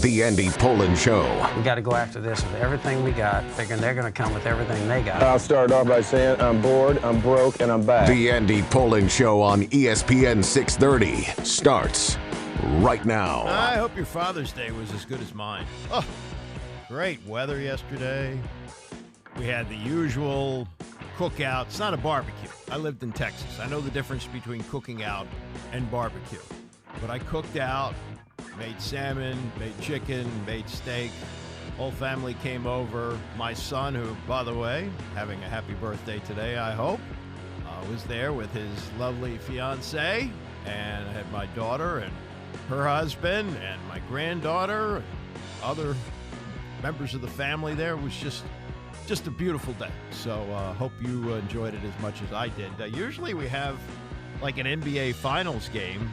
The Andy Pollin Show. We got to go after this with everything we got, figuring they're going to come with everything they got. I'll start off by saying I'm bored, I'm broke, and I'm back. The Andy Pollin Show on ESPN 630 starts right now. I hope your Father's Day was as good as mine. Oh, great weather yesterday. We had the usual cookout. It's not a barbecue. I lived in Texas. I know the difference between cooking out and barbecue. But I cooked out, made salmon, made chicken, made steak. Whole family came over. My son, who, by the way, having a happy birthday today, I hope, was there with his lovely fiance. And I had my daughter and her husband and my granddaughter and other members of the family there. It was just a beautiful day. So hope you enjoyed it as much as I did. Usually we have like an NBA Finals game.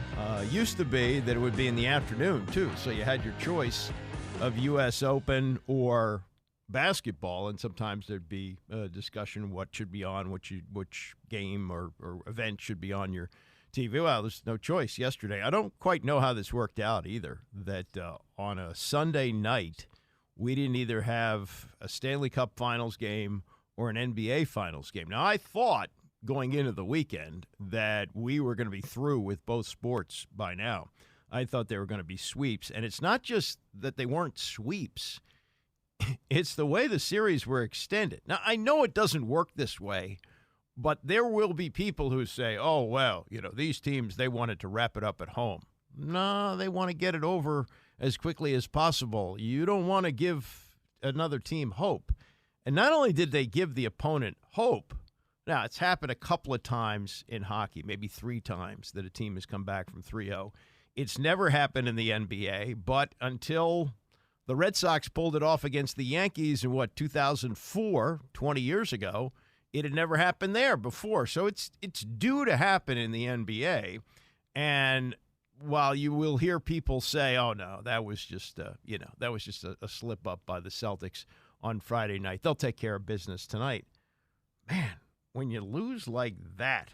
Used to be that it would be in the afternoon, too. So you had your choice of U.S. Open or basketball, and sometimes there'd be a discussion what should be on, which game or event should be on your TV. Well, there's no choice yesterday. I don't quite know how this worked out either, that on a Sunday night, we didn't either have a Stanley Cup Finals game or an NBA Finals game. Now, I thought going into the weekend that we were going to be through with both sports by now. I thought they were going to be sweeps. And it's not just that they weren't sweeps. It's the way the series were extended. Now, I know it doesn't work this way, but there will be people who say, oh, well, these teams, they wanted to wrap it up at home. No, they want to get it over as quickly as possible. You don't want to give another team hope. And not only did they give the opponent hope, now it's happened a couple of times in hockey, maybe 3 times that a team has come back from 3-0. It's never happened in the NBA, but until the Red Sox pulled it off against the Yankees in, 2004, 20 years ago, it had never happened there before. So it's due to happen in the NBA. And while you will hear people say, oh, no, that was just a slip up by the Celtics on Friday night. They'll take care of business tonight. Man, when you lose like that,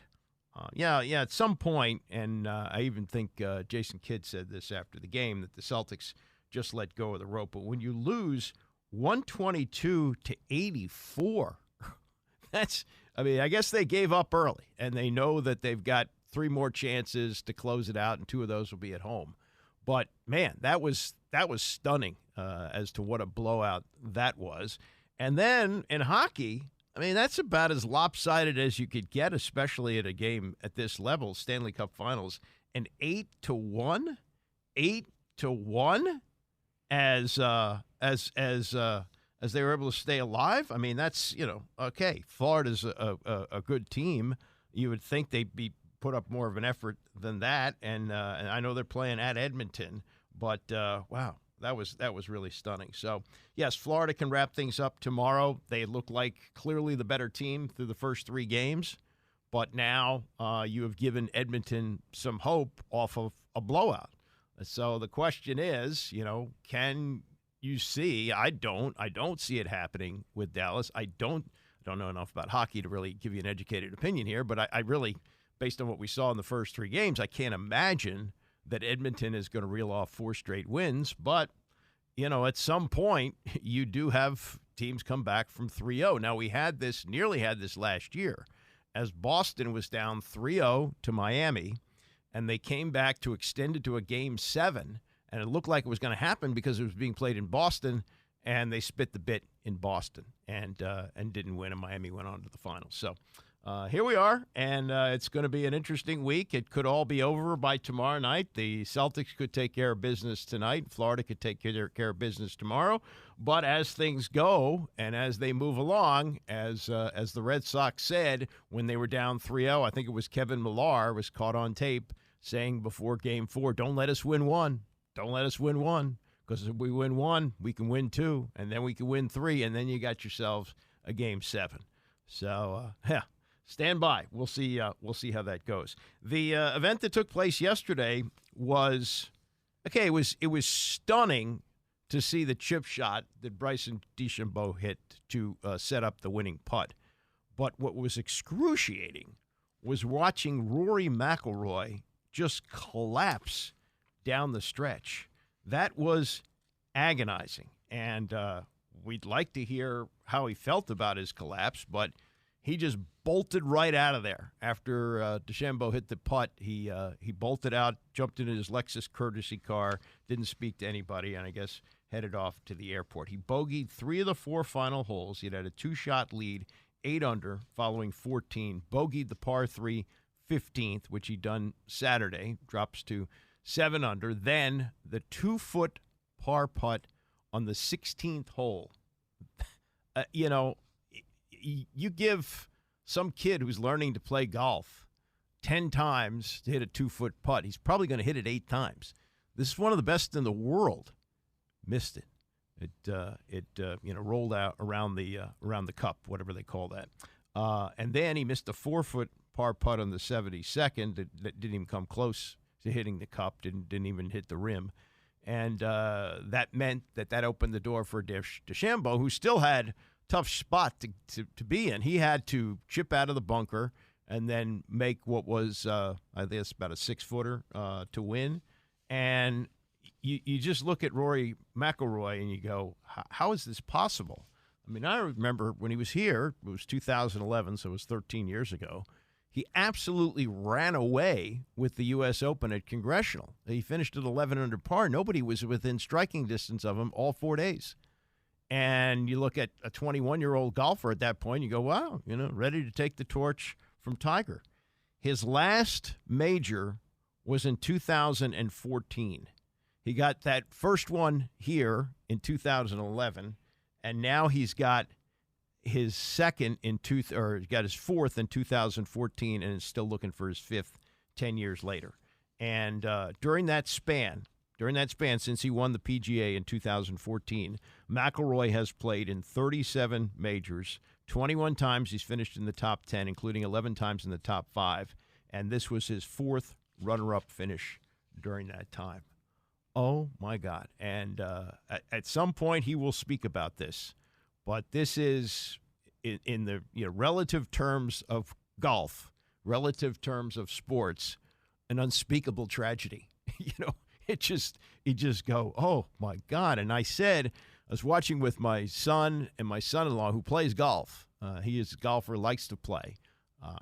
at some point, and I even think Jason Kidd said this after the game, that the Celtics just let go of the rope. But when you lose 122-84, I guess they gave up early, and they know that they've got 3 more chances to close it out, and 2 of those will be at home. But, man, that was stunning as to what a blowout that was. And then in hockey, that's about as lopsided as you could get, especially at a game at this level, Stanley Cup Finals. An 8-1 as they were able to stay alive. That's, okay, Florida's a good team. You would think they'd be put up more of an effort than that, and I know they're playing at Edmonton, but wow, that was really stunning. So yes, Florida can wrap things up tomorrow. They look like clearly the better team through the first 3 games, but now you have given Edmonton some hope off of a blowout. So the question is, can you see? I don't see it happening with Dallas. I don't know enough about hockey to really give you an educated opinion here, but I really, based on what we saw in the first 3 games, I can't imagine that Edmonton is going to reel off 4 straight wins. But, at some point, you do have teams come back from 3-0. Now, we nearly had this last year, as Boston was down 3-0 to Miami, and they came back to extend it to a Game 7, and it looked like it was going to happen because it was being played in Boston, and they spit the bit in Boston and didn't win, and Miami went on to the finals. So here we are, and it's going to be an interesting week. It could all be over by tomorrow night. The Celtics could take care of business tonight. Florida could take care of business tomorrow. But as things go and as they move along, as the Red Sox said when they were down 3-0, I think it was Kevin Millar was caught on tape saying before Game 4, don't let us win one. Don't let us win one, because if we win 1, we can win 2, and then we can win 3, and then you got yourselves a Game 7. So, stand by. We'll see how that goes. The event that took place yesterday was, it was stunning to see the chip shot that Bryson DeChambeau hit to set up the winning putt. But what was excruciating was watching Rory McIlroy just collapse down the stretch. That was agonizing. And we'd like to hear how he felt about his collapse, but he just bolted right out of there. After DeChambeau hit the putt, he bolted out, jumped into his Lexus courtesy car, didn't speak to anybody, and I guess headed off to the airport. He bogeyed 3 of the 4 final holes. He had a 2-shot lead, 8 under, following 14. Bogeyed the par 3 15th, which he done Saturday, drops to 7 under. Then the 2-foot par putt on the 16th hole. You give some kid who's learning to play golf 10 times to hit a 2-foot putt, he's probably going to hit it 8 times. This is one of the best in the world. Missed it. It rolled out around the cup, whatever they call that. And then he missed a 4-foot par putt on the 72nd that didn't even come close to hitting the cup. Didn't even hit the rim. And that meant that opened the door for DeChambeau, who still had tough spot to be in. He had to chip out of the bunker and then make what was, I guess, about a 6-footer to win. And you just look at Rory McIlroy and you go, how is this possible? I mean, I remember when he was here, it was 2011, so it was 13 years ago. He absolutely ran away with the U.S. Open at Congressional. He finished at 11 under par. Nobody was within striking distance of him all 4 days. And you look at a 21-year-old golfer at that point, you go, wow, ready to take the torch from Tiger. His last major was in 2014. He got that first one here in 2011, and now he's got his second got his fourth in 2014, and is still looking for his 5th 10 years later. And during that span, since he won the PGA in 2014, McIlroy has played in 37 majors. 21 times he's finished in the top 10, including 11 times in the top 5. And this was his 4th runner-up finish during that time. Oh, my God. And at some point he will speak about this. But this is, in the relative terms of golf, relative terms of sports, an unspeakable tragedy. You just go, oh, my God. And I was watching with my son and my son-in-law who plays golf. He is a golfer, likes to play.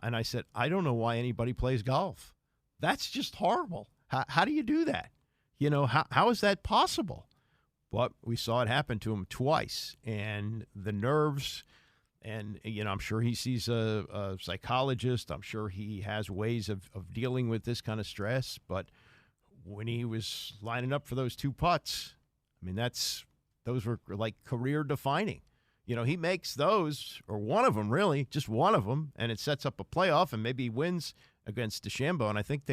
And I said, I don't know why anybody plays golf. That's just horrible. How do you do that? How is that possible? But we saw it happen to him twice. And the nerves, and, I'm sure he sees a psychologist. I'm sure he has ways of dealing with this kind of stress. But when he was lining up for those 2 putts, I mean, those were like career defining. He makes those, or one of them really, just one of them, and it sets up a playoff, and maybe he wins against DeChambeau. And I think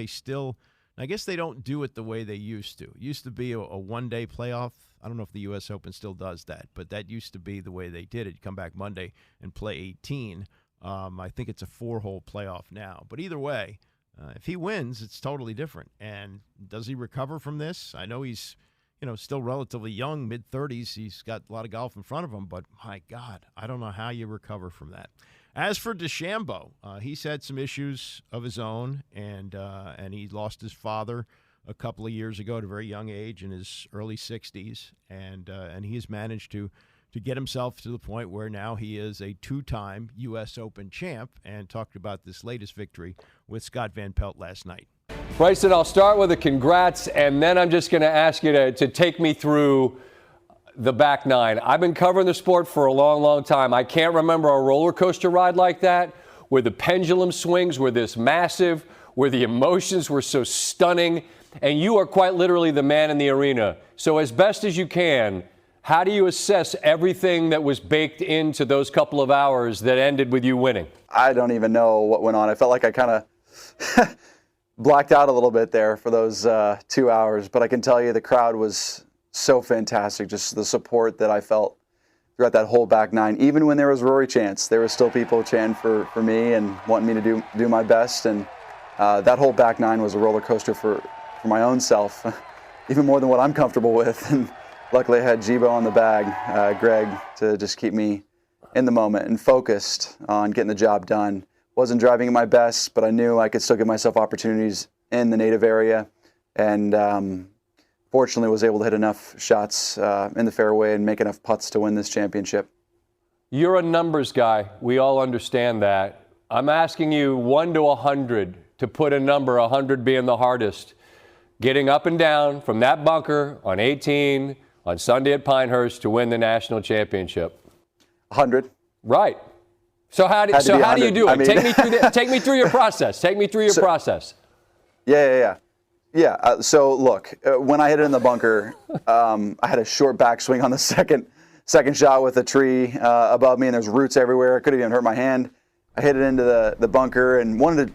I guess they don't do it the way they used to. It used to be a one-day playoff. I don't know if the U.S. Open still does that, but that used to be the way they did it. You come back Monday and play 18. I think it's a 4-hole playoff now. But either way, if he wins, it's totally different. And does he recover from this? I know he's, still relatively young, mid-30s. He's got a lot of golf in front of him. But, my God, I don't know how you recover from that. As for DeChambeau, he's had some issues of his own, and he lost his father a couple of years ago at a very young age in his early 60s, and he has managed to get himself to the point where now he is a 2-time U.S. Open champ, and talked about this latest victory with Scott Van Pelt last night. Bryson, I'll start with a congrats, and then I'm just going to ask you to take me through the back 9. I've been covering the sport for a long, long time. I can't remember a roller coaster ride like that, where the pendulum swings were this massive, where the emotions were so stunning, and you are quite literally the man in the arena. So as best as you can, how do you assess everything that was baked into those couple of hours that ended with you winning? I don't even know what went on. I felt like I kind of blacked out a little bit there for those 2 hours, but I can tell you the crowd was so fantastic. Just the support that I felt throughout that whole back 9. Even when there was Rory chants, there were still people chanting for me and wanting me to do my best. And that whole back 9 was a roller coaster for my own self, even more than what I'm comfortable with. And luckily I had Jibo on the bag, Greg, to just keep me in the moment and focused on getting the job done. Wasn't driving at my best, but I knew I could still give myself opportunities in the native area. And fortunately was able to hit enough shots in the fairway and make enough putts to win this championship. You're a numbers guy. We all understand that. I'm asking you 1 to 100 to put a number, 100 being the hardest. Getting up and down from that bunker on 18 on Sunday at Pinehurst to win the national championship. 100. Right. So how do you do it? I mean, take me through your process. Take me through your process. Yeah. So look, when I hit it in the bunker, I had a short backswing on the second shot with a tree above me, and there's roots everywhere. I could have even hurt my hand. I hit it into the bunker and wanted to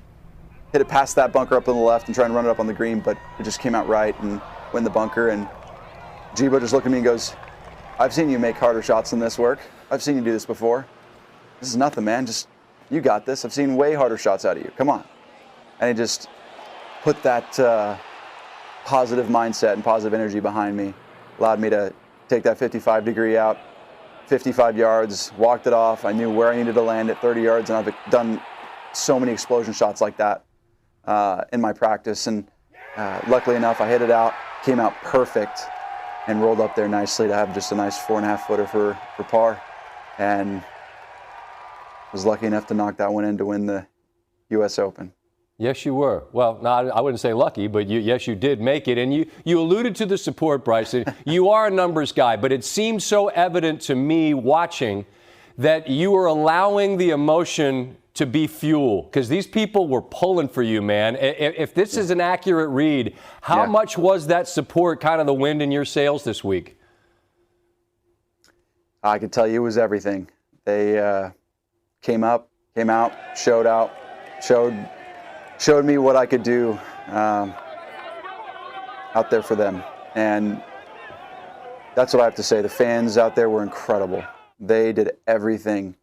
hit it past that bunker up on the left and try and run it up on the green, but it just came out right and went in the bunker. And DeChambeau just looked at me and goes, "I've seen you make harder shots than this work. I've seen you do this before. This is nothing, man. Just, you got this. I've seen way harder shots out of you. Come on." And he just put that positive mindset and positive energy behind me, allowed me to take that 55-degree out, 55 yards, walked it off. I knew where I needed to land at 30 yards, and I've done so many explosion shots like that in my practice. And luckily enough, I hit it out, came out perfect, and rolled up there nicely to have just a nice 4.5-footer for par. And was lucky enough to knock that one in to win the U.S. Open. Yes, you were. Well, no, I wouldn't say lucky, but yes, you did make it. And you alluded to the support, Bryson. You are a numbers guy, but it seemed so evident to me watching that you were allowing the emotion to be fuel, because these people were pulling for you, man. If this is an accurate read, how much was that support kind of the wind in your sails this week? I could tell you it was everything. They came out, showed me what I could do out there for them. And that's what I have to say. The fans out there were incredible. They did everything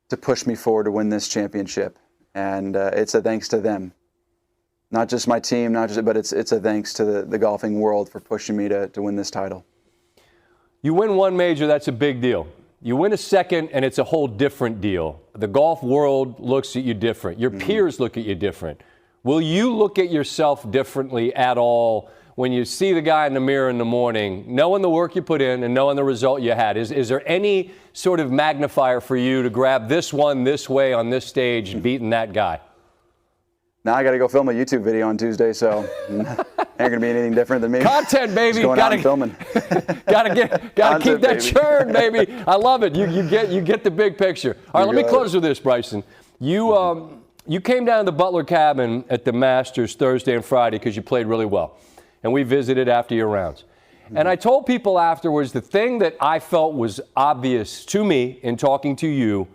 to push me forward to win this championship. And it's a thanks to them. Not just my team, but it's a thanks to the golfing world for pushing me to win this title. You win one major, that's a big deal. You win a second, and it's a whole different deal. The golf world looks at you different. Your peers look at you different. Will you look at yourself differently at all when you see the guy in the mirror in the morning, knowing the work you put in and knowing the result you had? Is there any sort of magnifier for you to grab this one this way on this stage and beating that guy? Now I got to go film a YouTube video on Tuesday, so ain't gonna be anything different than me. Content, baby. Just going out and filming. gotta keep that churn, baby. I love it. You get the big picture. All right, let me close with this, Bryson. You came down to the Butler cabin at the Masters Thursday and Friday because you played really well, and we visited after your rounds. And I told people afterwards the thing that I felt was obvious to me in talking to you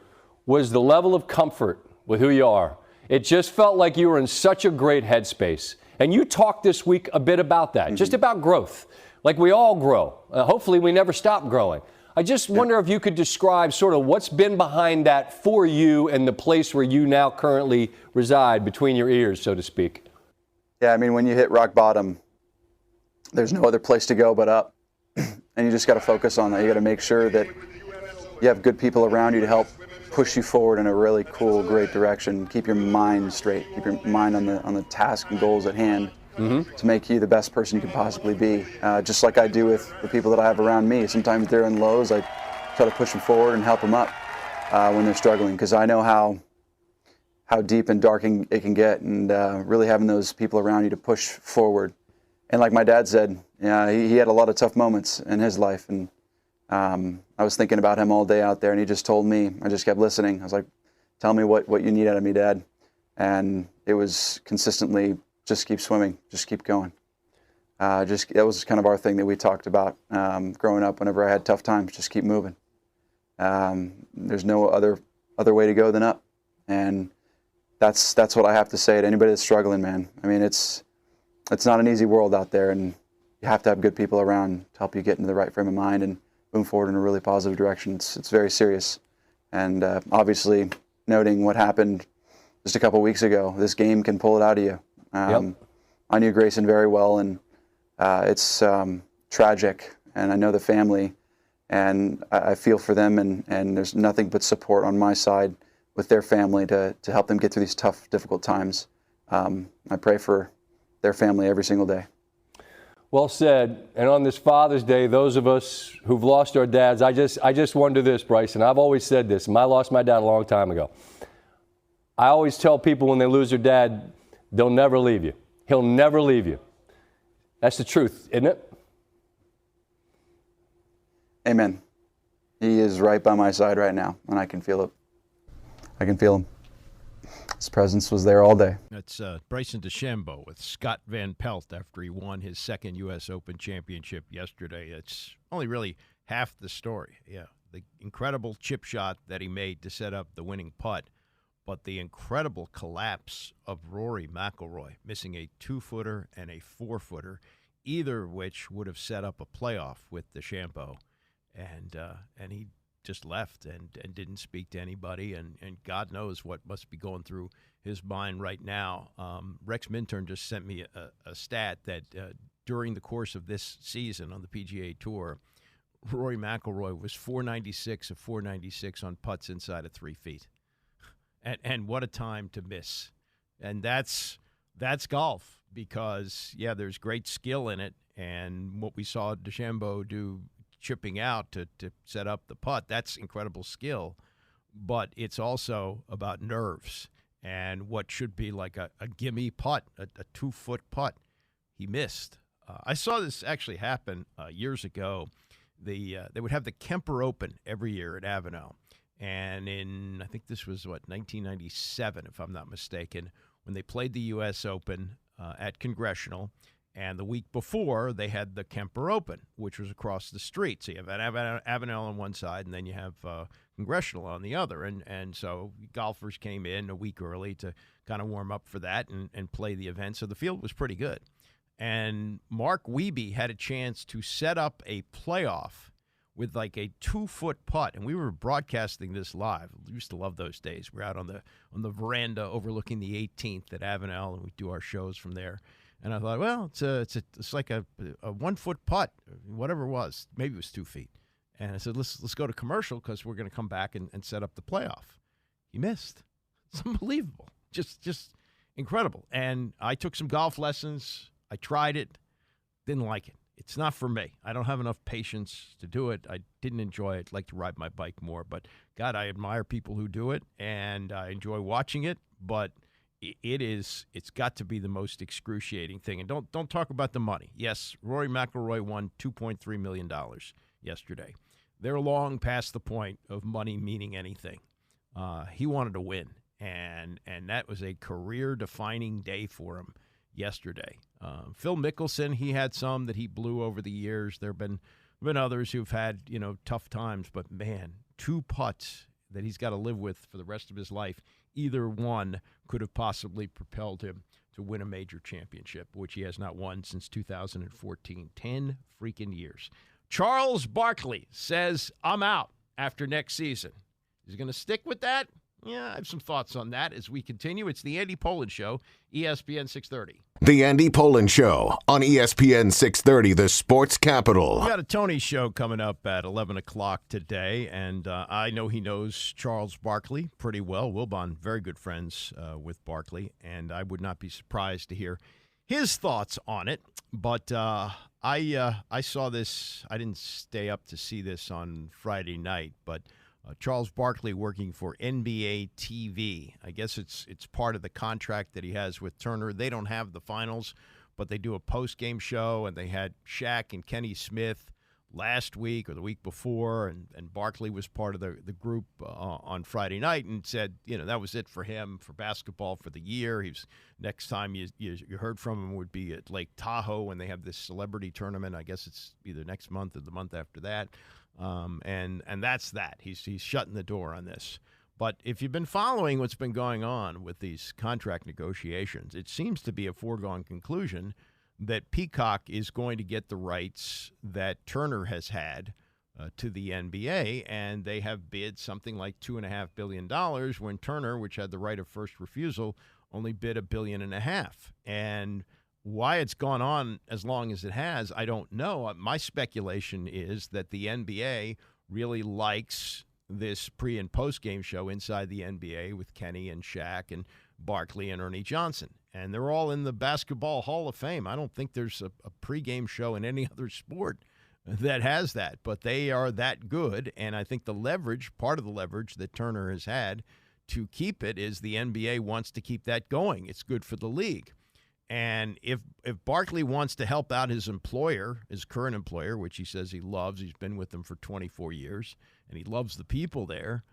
was the level of comfort with who you are. It just felt like you were in such a great headspace. And you talked this week a bit about that, just about growth. Like we all grow. Hopefully we never stop growing. I just wonder if you could describe sort of what's been behind that for you and the place where you now currently reside, between your ears, so to speak. Yeah, I mean, when you hit rock bottom, there's no other place to go but up. And you just got to focus on that. You got to make sure that you have good people around you to help push you forward in a really cool, great direction. Keep your mind straight. Keep your mind on the task and goals at hand to make you the best person you can possibly be. Just like I do with the people that I have around me. Sometimes they're in lows. I try to push them forward and help them up when they're struggling, because I know how deep and dark it can get, and really having those people around you to push forward. And like my dad said, he had a lot of tough moments in his life, and I was thinking about him all day out there, and he just told me. I just kept listening. I was like, "Tell me what you need out of me, Dad." And it was consistently, just keep swimming, just keep going. That was kind of our thing that we talked about growing up. Whenever I had tough times, just keep moving. There's no other way to go than up, and that's what I have to say to anybody that's struggling, man. I mean, it's not an easy world out there, and you have to have good people around to help you get into the right frame of mind and move forward in a really positive direction. It's very serious. And obviously, noting what happened just a couple weeks ago, this game can pull it out of you. I knew Grayson very well, and it's tragic. And I know the family, and I feel for them, and there's nothing but support on my side with their family to help them get through these tough, difficult times. I pray for their family every single day. Well said. And on this Father's Day, those of us who've lost our dads, I just wonder this, Bryson. I've always said this, and I lost my dad a long time ago. I always tell people when they lose their dad, they'll never leave you. He'll never leave you. That's the truth, isn't it? Amen. He is right by my side right now, and I can feel it. I can feel him. His presence was there all day. That's Bryson DeChambeau with Scott Van Pelt after he won his second U.S. Open championship yesterday. It's only really half the story. Yeah, the incredible chip shot that he made to set up the winning putt, but the incredible collapse of Rory McIlroy, missing a 2-footer and a 4-footer, either of which would have set up a playoff with DeChambeau. And he just left and didn't speak to anybody, and God knows what must be going through his mind right now. Rex Minturn just sent me a stat that during the course of this season on the PGA Tour, Rory McIlroy was 496 of 496 on putts inside of 3 feet. And what a time to miss. And that's golf because, yeah, there's great skill in it, and what we saw DeChambeau do chipping out to set up the putt, that's incredible skill, but it's also about nerves and what should be like a gimme putt, a 2-foot putt. He missed. I saw this actually happen years ago. They would have the Kemper Open every year at Avenel, and I think this was 1997 if I'm not mistaken, when they played the U.S. Open at Congressional. And the week before, they had the Kemper Open, which was across the street. So you have Avenel on one side, and then you have Congressional on the other. And so golfers came in a week early to kind of warm up for that and play the event. So the field was pretty good. And Mark Wiebe had a chance to set up a playoff with like a 2-foot putt. And we were broadcasting this live. We used to love those days. We're out on the veranda overlooking the 18th at Avenel, and we do our shows from there. And I thought, well, it's like a 1-foot putt, whatever it was. Maybe it was 2 feet. And I said, let's go to commercial because we're going to come back and set up the playoff. He missed. It's unbelievable. Just incredible. And I took some golf lessons. I tried it. Didn't like it. It's not for me. I don't have enough patience to do it. I didn't enjoy it. I'd like to ride my bike more. But, God, I admire people who do it, and I enjoy watching it. But it's got to be the most excruciating thing. And don't talk about the money. Yes, Rory McIlroy won $2.3 million yesterday. They're long past the point of money meaning anything. He wanted to win, and that was a career-defining day for him yesterday. Phil Mickelson, he had some that he blew over the years. There have been others who've had tough times, but man, 2 putts that he's got to live with for the rest of his life. Either one could have possibly propelled him to win a major championship, which he has not won since 2014. 10 freaking years. Charles Barkley says, I'm out after next season. Is he going to stick with that? Yeah, I have some thoughts on that as we continue. It's the Andy Pollin Show, ESPN 630. The Andy Pollin Show on ESPN 630, the sports capital. We got a Tony show coming up at 11 o'clock today, and I know he knows Charles Barkley pretty well. Wilbon, very good friends with Barkley, and I would not be surprised to hear his thoughts on it. But I saw this. I didn't stay up to see this on Friday night, but Charles Barkley working for NBA TV. I guess it's part of the contract that he has with Turner. They don't have the finals, but they do a post-game show, and they had Shaq and Kenny Smith last week or the week before, and Barkley was part of the group on Friday night and said, that was it for him for basketball for the year. Next time you heard from him would be at Lake Tahoe when they have this celebrity tournament. I guess it's either next month or the month after that. And that's that. He's shutting the door on this. But if you've been following what's been going on with these contract negotiations, it seems to be a foregone conclusion that Peacock is going to get the rights that Turner has had to the NBA, and they have bid something like $2.5 billion when Turner, which had the right of first refusal, only bid $1.5 billion. And why it's gone on as long as it has, I don't know. My speculation is that the NBA really likes this pre- and post-game show inside the NBA with Kenny and Shaq and Barkley and Ernie Johnson. And they're all in the Basketball Hall of Fame. I don't think there's a pregame show in any other sport that has that, but they are that good. And I think the leverage, part of the leverage that Turner has had to keep it, is the NBA wants to keep that going. It's good for the league. And if Barkley wants to help out his employer, his current employer, which he says he loves, he's been with them for 24 years, and he loves the people there,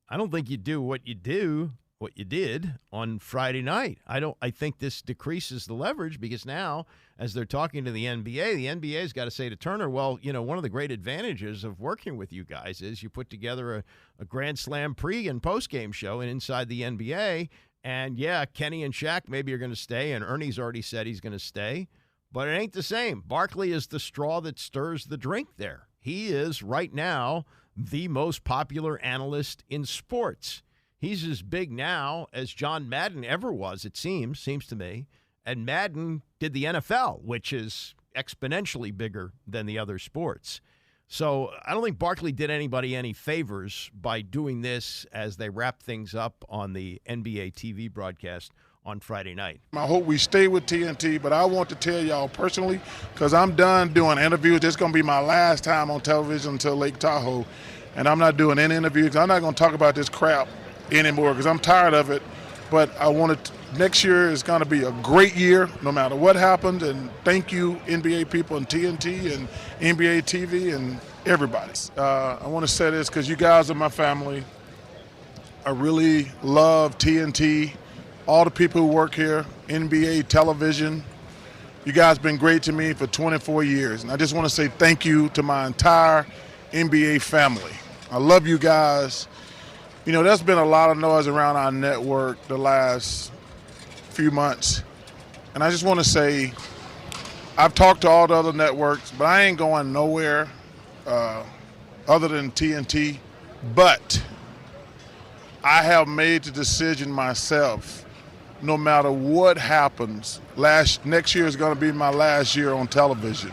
I don't think you do what you did on Friday night. I think this decreases the leverage, because now, as they're talking to the NBA's got to say to Turner, well, one of the great advantages of working with you guys is you put together a Grand Slam pre- and post-game show and inside the NBA. And, yeah, Kenny and Shaq maybe are going to stay, and Ernie's already said he's going to stay. But it ain't the same. Barkley is the straw that stirs the drink there. He is, right now, the most popular analyst in sports. He's as big now as John Madden ever was, it seems to me. And Madden did the NFL, which is exponentially bigger than the other sports. So I don't think Barkley did anybody any favors by doing this as they wrap things up on the NBA TV broadcast on Friday night. I hope we stay with TNT, but I want to tell y'all personally, because I'm done doing interviews. This is going to be my last time on television until Lake Tahoe, and I'm not doing any interviews. I'm not going to talk about this crap anymore because I'm tired of it. But I want to. Next year is going to be a great year, no matter what happens. And thank you, NBA people and TNT and NBA TV and everybody. I want to say this because you guys are my family. I really love TNT, all the people who work here, NBA television. You guys have been great to me for 24 years. And I just want to say thank you to my entire NBA family. I love you guys. There's been a lot of noise around our network the last few months. And I just want to say, I've talked to all the other networks, but I ain't going nowhere other than TNT. But I have made the decision myself, no matter what happens, next year is going to be my last year on television.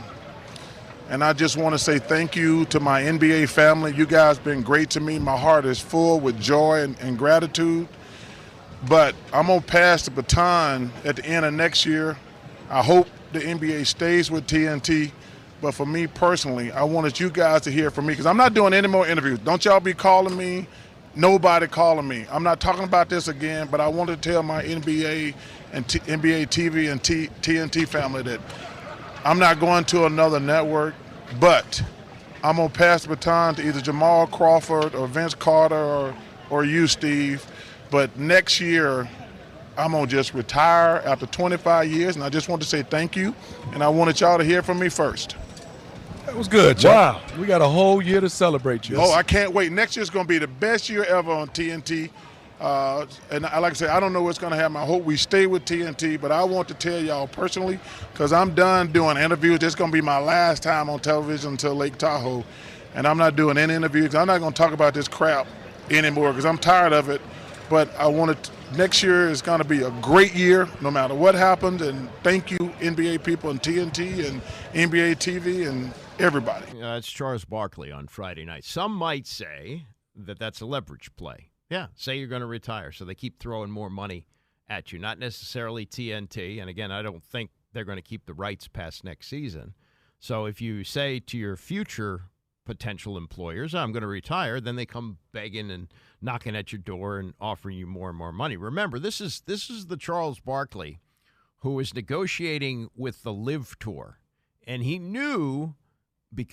And I just want to say thank you to my NBA family. You guys have been great to me. My heart is full with joy and gratitude. But I'm going to pass the baton at the end of next year. I hope the NBA stays with TNT. But for me personally, I wanted you guys to hear from me because I'm not doing any more interviews. Don't y'all be calling me. Nobody calling me. I'm not talking about this again, but I want to tell my NBA and NBA TV and TNT family that I'm not going to another network, but I'm going to pass the baton to either Jamal Crawford or Vince Carter or you, Steve. But next year, I'm going to just retire after 25 years, and I just want to say thank you, and I wanted y'all to hear from me first. That was good, Chuck. Wow. We got a whole year to celebrate you. Oh, I can't wait. Next year's going to be the best year ever on TNT. And like I said, I don't know what's going to happen. I hope we stay with TNT, but I want to tell y'all personally, because I'm done doing interviews. This is going to be my last time on television until Lake Tahoe, and I'm not doing any interviews. I'm not going to talk about this crap anymore because I'm tired of it. But I want to. Next year is going to be a great year, no matter what happens. And thank you, NBA people and TNT and NBA TV and everybody. It's Charles Barkley on Friday night. Some might say that that's a leverage play. Yeah, say you're going to retire, so they keep throwing more money at you. Not necessarily TNT, and again, I don't think they're going to keep the rights past next season. So if you say to your future potential employers, I'm going to retire, then they come begging and knocking at your door and offering you more and more money. Remember, this is the Charles Barkley who was negotiating with the Live Tour, and he knew,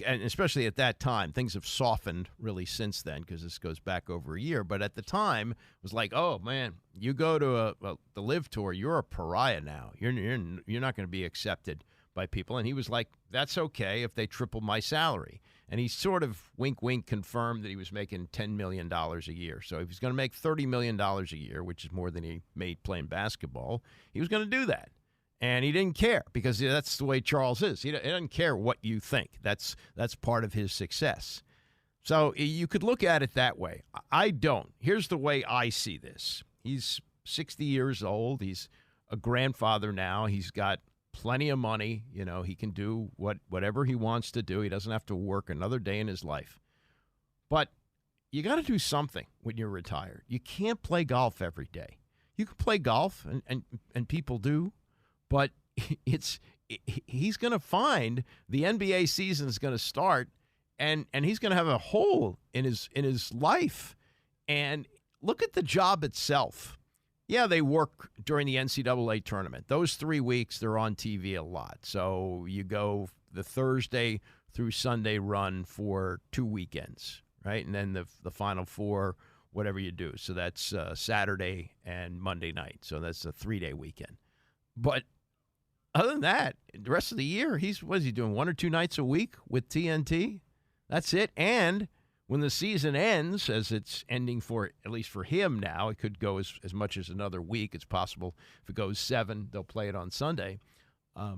and especially at that time, things have softened really since then because this goes back over a year. But at the time, it was like, oh man, you go to the Live Tour, you're a pariah now. You're not going to be accepted by people. And he was like, that's okay if they triple my salary. And he sort of wink, wink confirmed that he was making $10 million a year. So if he's going to make $30 million a year, which is more than he made playing basketball, he was going to do that. And he didn't care because that's the way Charles is. He doesn't care what you think. That's part of his success. So you could look at it that way. I don't. Here's the way I see this. He's 60 years old. He's a grandfather now. He's got plenty of money. He can do whatever he wants to do. He doesn't have to work another day in his life. But you got to do something when you're retired. You can't play golf every day. You can play golf, and people do, but he's going to find the NBA season is going to start, and he's going to have a hole in his life. And look at the job itself. Yeah, they work during the NCAA tournament. Those 3 weeks, they're on TV a lot. So you go the Thursday through Sunday run for 2 weekends, right? And then the Final Four, whatever you do. So that's Saturday and Monday night. So that's a 3-day weekend. But other than that, the rest of the year, what is he doing, 1 or 2 nights a week with TNT? That's it. And when the season ends, as it's ending for, at least for him now, it could go as much as another week. It's possible if it goes 7, they'll play it on Sunday.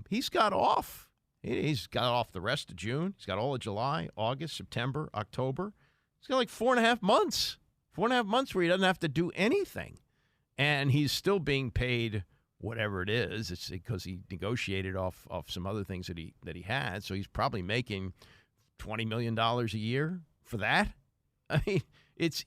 He's got off. He's got off the rest of June. He's got all of July, August, September, October. He's got like 4.5 months. 4.5 months where he doesn't have to do anything. And he's still being paid whatever it is. It's because he negotiated off some other things that he had. So he's probably making $20 million a year for that. I mean, it's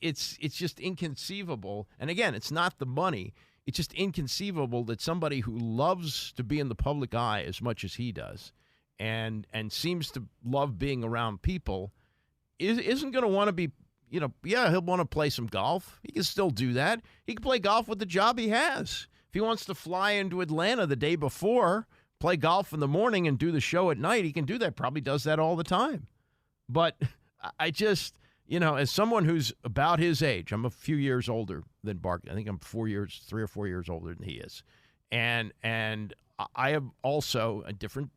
just inconceivable. And again, it's not the money. It's just inconceivable that somebody who loves to be in the public eye as much as he does and seems to love being around people isn't going to want to be, he'll want to play some golf. He can still do that. He can play golf with the job he has. If he wants to fly into Atlanta the day before, play golf in the morning and do the show at night, he can do that. Probably does that all the time. But I just, as someone who's about his age, I'm a few years older than Barkley. I think I'm 3 or 4 years older than he is. And I have also a different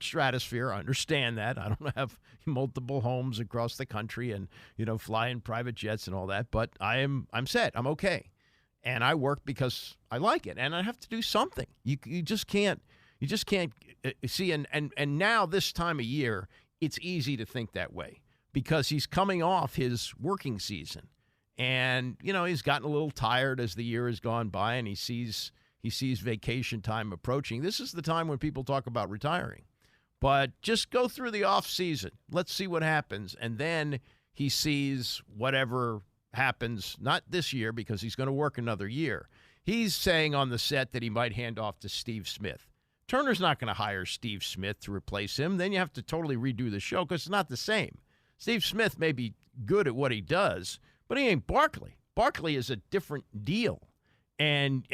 stratosphere. I understand that. I don't have multiple homes across the country and, fly in private jets and all that. But I'm set. I'm okay. And I work because I like it. And I have to do something. You just can't see. And now this time of year, it's easy to think that way because he's coming off his working season. And, he's gotten a little tired as the year has gone by and he sees vacation time approaching. This is the time when people talk about retiring. But just go through the off season. Let's see what happens. And then he sees whatever happens, not this year because he's going to work another year. He's saying on the set that he might hand off to Steve Smith. Turner's not going to hire Steve Smith to replace him. Then you have to totally redo the show because it's not the same. Steve Smith may be good at what he does, but he ain't Barkley. Barkley is a different deal. And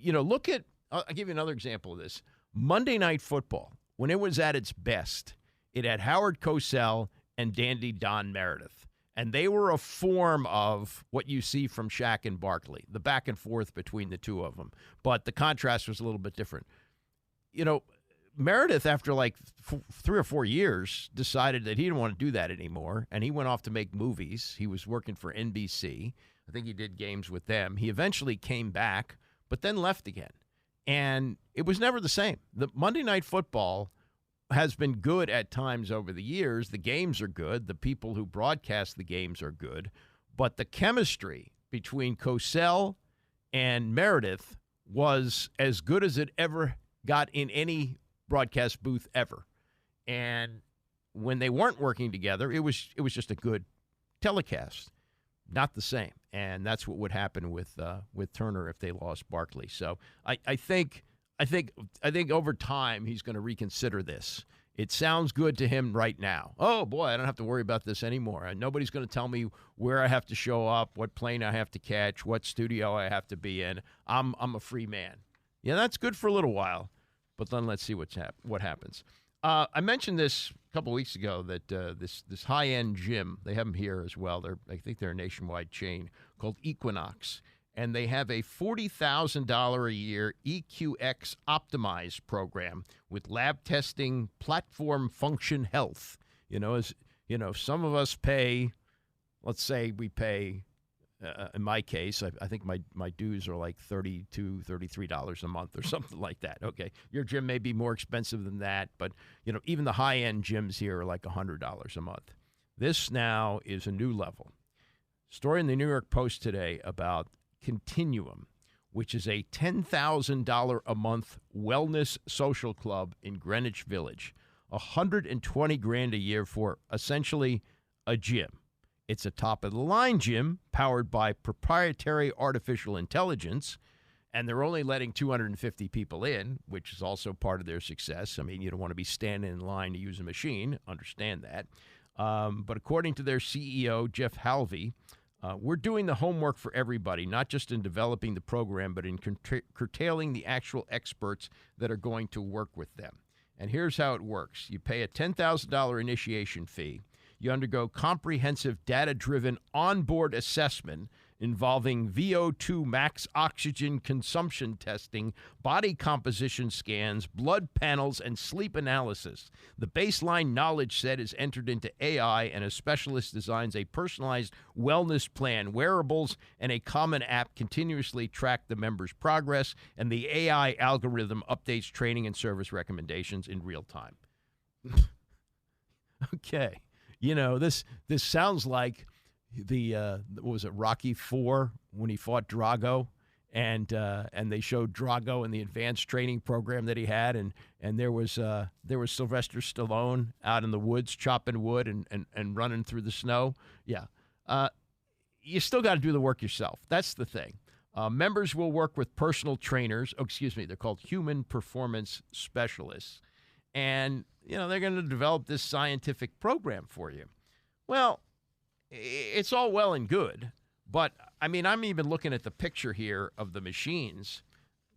look at, I'll give you another example of this. Monday Night Football, when it was at its best, it had Howard Cosell and Dandy Don Meredith. And they were a form of what you see from Shaq and Barkley, the back and forth between the two of them. But the contrast was a little bit different. Meredith, after like 3 or 4 years, decided that he didn't want to do that anymore. And he went off to make movies. He was working for NBC. I think he did games with them. He eventually came back, but then left again. And it was never the same. The Monday Night Football has been good at times over the years. The games are good. The people who broadcast the games are good. But the chemistry between Cosell and Meredith was as good as it ever got in any broadcast booth ever. And when they weren't working together, it was just a good telecast. Not the same. And that's what would happen with Turner if they lost Barkley. So I think over time he's going to reconsider this. It sounds good to him right now. Oh, boy, I don't have to worry about this anymore. And nobody's going to tell me where I have to show up, what plane I have to catch, what studio I have to be in. I'm a free man. Yeah, that's good for a little while, but then let's see what happens. I mentioned this a couple weeks ago that this high-end gym, they have them here as well. I think they're a nationwide chain called Equinox, and they have a $40,000 a year EQX Optimize program with lab testing, platform function health. Some of us pay. Let's say we pay. In my case, I think my dues are like $32, $33 a month or something like that. Okay, your gym may be more expensive than that, but even the high-end gyms here are like $100 a month. This now is a new level. Story in the New York Post today about Continuum, which is a $10,000 a month wellness social club in Greenwich Village. $120,000 a year for essentially a gym. It's a top-of-the-line gym powered by proprietary artificial intelligence, And they're only letting 250 people in, which is also part of their success. I mean, you don't want to be standing in line to use a machine. Understand that. But according to their CEO, Jeff Halvey, we're doing the homework for everybody, not just in developing the program, but in curtailing the actual experts that are going to work with them. And here's how it works. You pay a $10,000 initiation fee. You undergo comprehensive data-driven onboard assessment involving VO2 max oxygen consumption testing, body composition scans, blood panels, and sleep analysis. The baseline knowledge set is entered into AI, and a specialist designs a personalized wellness plan. Wearables and a common app continuously track the member's progress, and the AI algorithm updates training and service recommendations in real time. Okay. You know, this sounds like the what was it, Rocky IV when he fought Drago, and they showed Drago in the advanced training program that he had, and there was Sylvester Stallone out in the woods chopping wood and running through the snow. Yeah, you still got to do the work yourself. That's the thing. Members will work with personal trainers. Oh, excuse me, they're called human performance specialists. And, you know, they're going to develop this scientific program for you. Well, it's all well and good, but, I mean, I'm even looking at the picture here of the machines.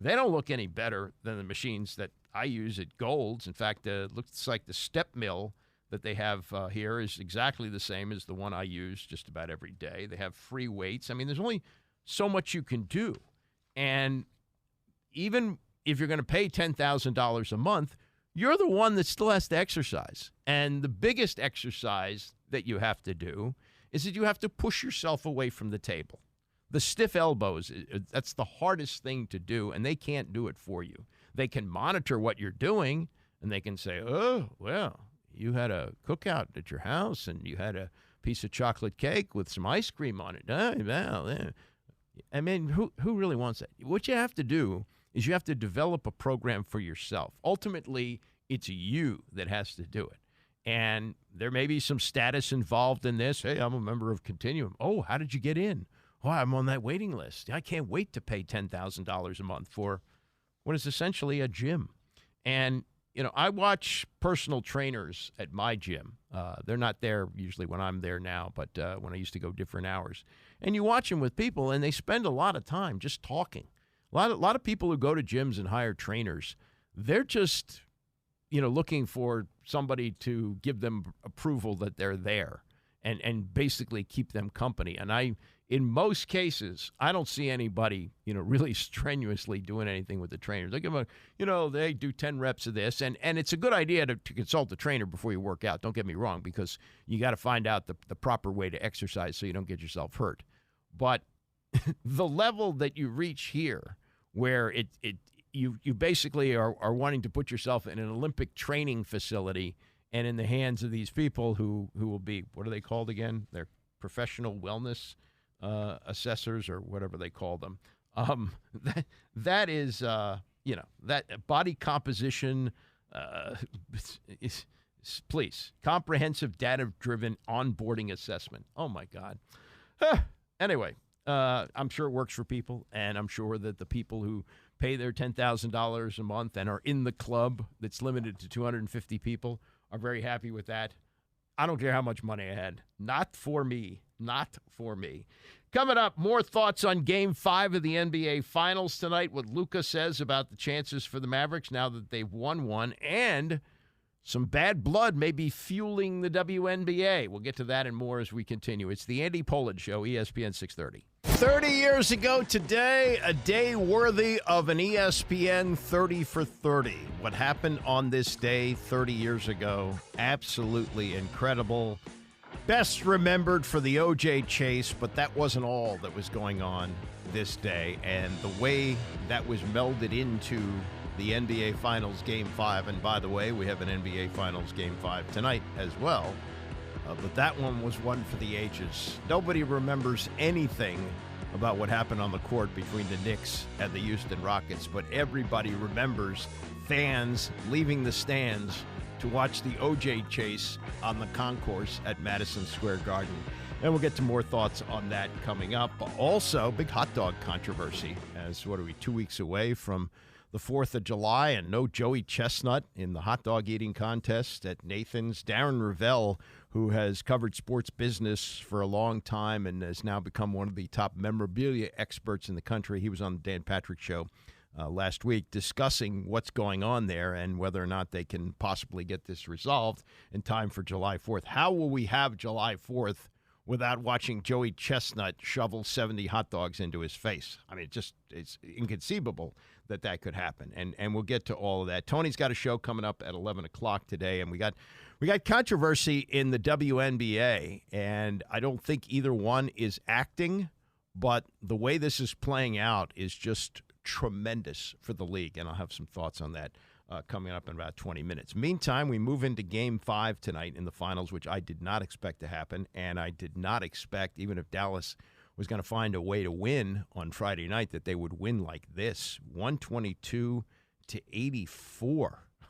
They don't look any better than the machines that I use at Gold's. In fact, it looks like the step mill that they have here is exactly the same as the one I use just about every day. They have free weights. I mean, there's only so much you can do. And even if you're going to pay $10,000 a month, you're the one that still has to exercise. And the biggest exercise that you have to do is that you have to push yourself away from the table. The stiff elbows, that's the hardest thing to do, and they can't do it for you. They can monitor what you're doing, and they can say, oh, well, you had a cookout at your house, and you had a piece of chocolate cake with some ice cream on it. Oh, well, yeah. I mean, who really wants that? What you have to do is you have to develop a program for yourself. Ultimately, it's you that has to do it. And there may be some status involved in this. Hey, I'm a member of Continuum. Oh, how did you get in? Oh, I'm on that waiting list. I can't wait to pay $10,000 a month for what is essentially a gym. And, you know, I watch personal trainers at my gym. They're not there usually when I'm there now, but when I used to go different hours. And you watch them with people, and they spend a lot of time just talking. A lot of people who go to gyms and hire trainers, they're just, you know, looking for somebody to give them approval that they're there and basically keep them company. And in most cases, I don't see anybody, you know, really strenuously doing anything with the trainers. They give them, you know, they do 10 reps of this. And it's a good idea to consult the trainer before you work out. Don't get me wrong, because you got to find out the proper way to exercise so you don't get yourself hurt. But the level that you reach here, where you basically are wanting to put yourself in an Olympic training facility and in the hands of these people who will be, what are they called again? They're professional wellness assessors or whatever they call them. That is, you know, that body composition, please, comprehensive data-driven onboarding assessment. Oh, my God. Anyway. I'm sure it works for people, and I'm sure that the people who pay their $10,000 a month and are in the club that's limited to 250 people are very happy with that. I don't care how much money I had. Not for me. Not for me. Coming up, more thoughts on Game 5 of the NBA Finals tonight, what Luka says about the chances for the Mavericks now that they've won one, and some bad blood may be fueling the WNBA. We'll get to that and more as we continue. It's the Andy Pollard Show, ESPN 630. 30 years ago today, a day worthy of an ESPN 30 for 30. What happened on this day 30 years ago, absolutely incredible. Best remembered for the O.J. chase, but that wasn't all that was going on this day. And the way that was melded into the NBA Finals Game 5. And by the way, we have an NBA Finals Game 5 tonight as well. But that one was one for the ages. Nobody remembers anything about what happened on the court between the Knicks and the Houston Rockets, but everybody remembers fans leaving the stands to watch the O.J. chase on the concourse at Madison Square Garden. And we'll get to more thoughts on that coming up. Also, big hot dog controversy as, 2 weeks away from the 4th of July, and no Joey Chestnut in the hot dog eating contest at Nathan's. Darren Ravel, who has covered sports business for a long time and has now become one of the top memorabilia experts in the country. He was on the Dan Patrick Show last week discussing what's going on there and whether or not they can possibly get this resolved in time for July 4th. How will we have July 4th without watching Joey Chestnut shovel 70 hot dogs into his face? I mean, it's inconceivable that could happen. And we'll get to all of that. Tony's got a show coming up at 11 o'clock today, and we got controversy in the WNBA, and I don't think either one is acting, but the way this is playing out is just tremendous for the league, and I'll have some thoughts on that coming up in about 20 minutes. Meantime, we move into Game 5 tonight in the finals, which I did not expect to happen, and I did not expect, even if Dallas was going to find a way to win on Friday night, that they would win like this, 122-84.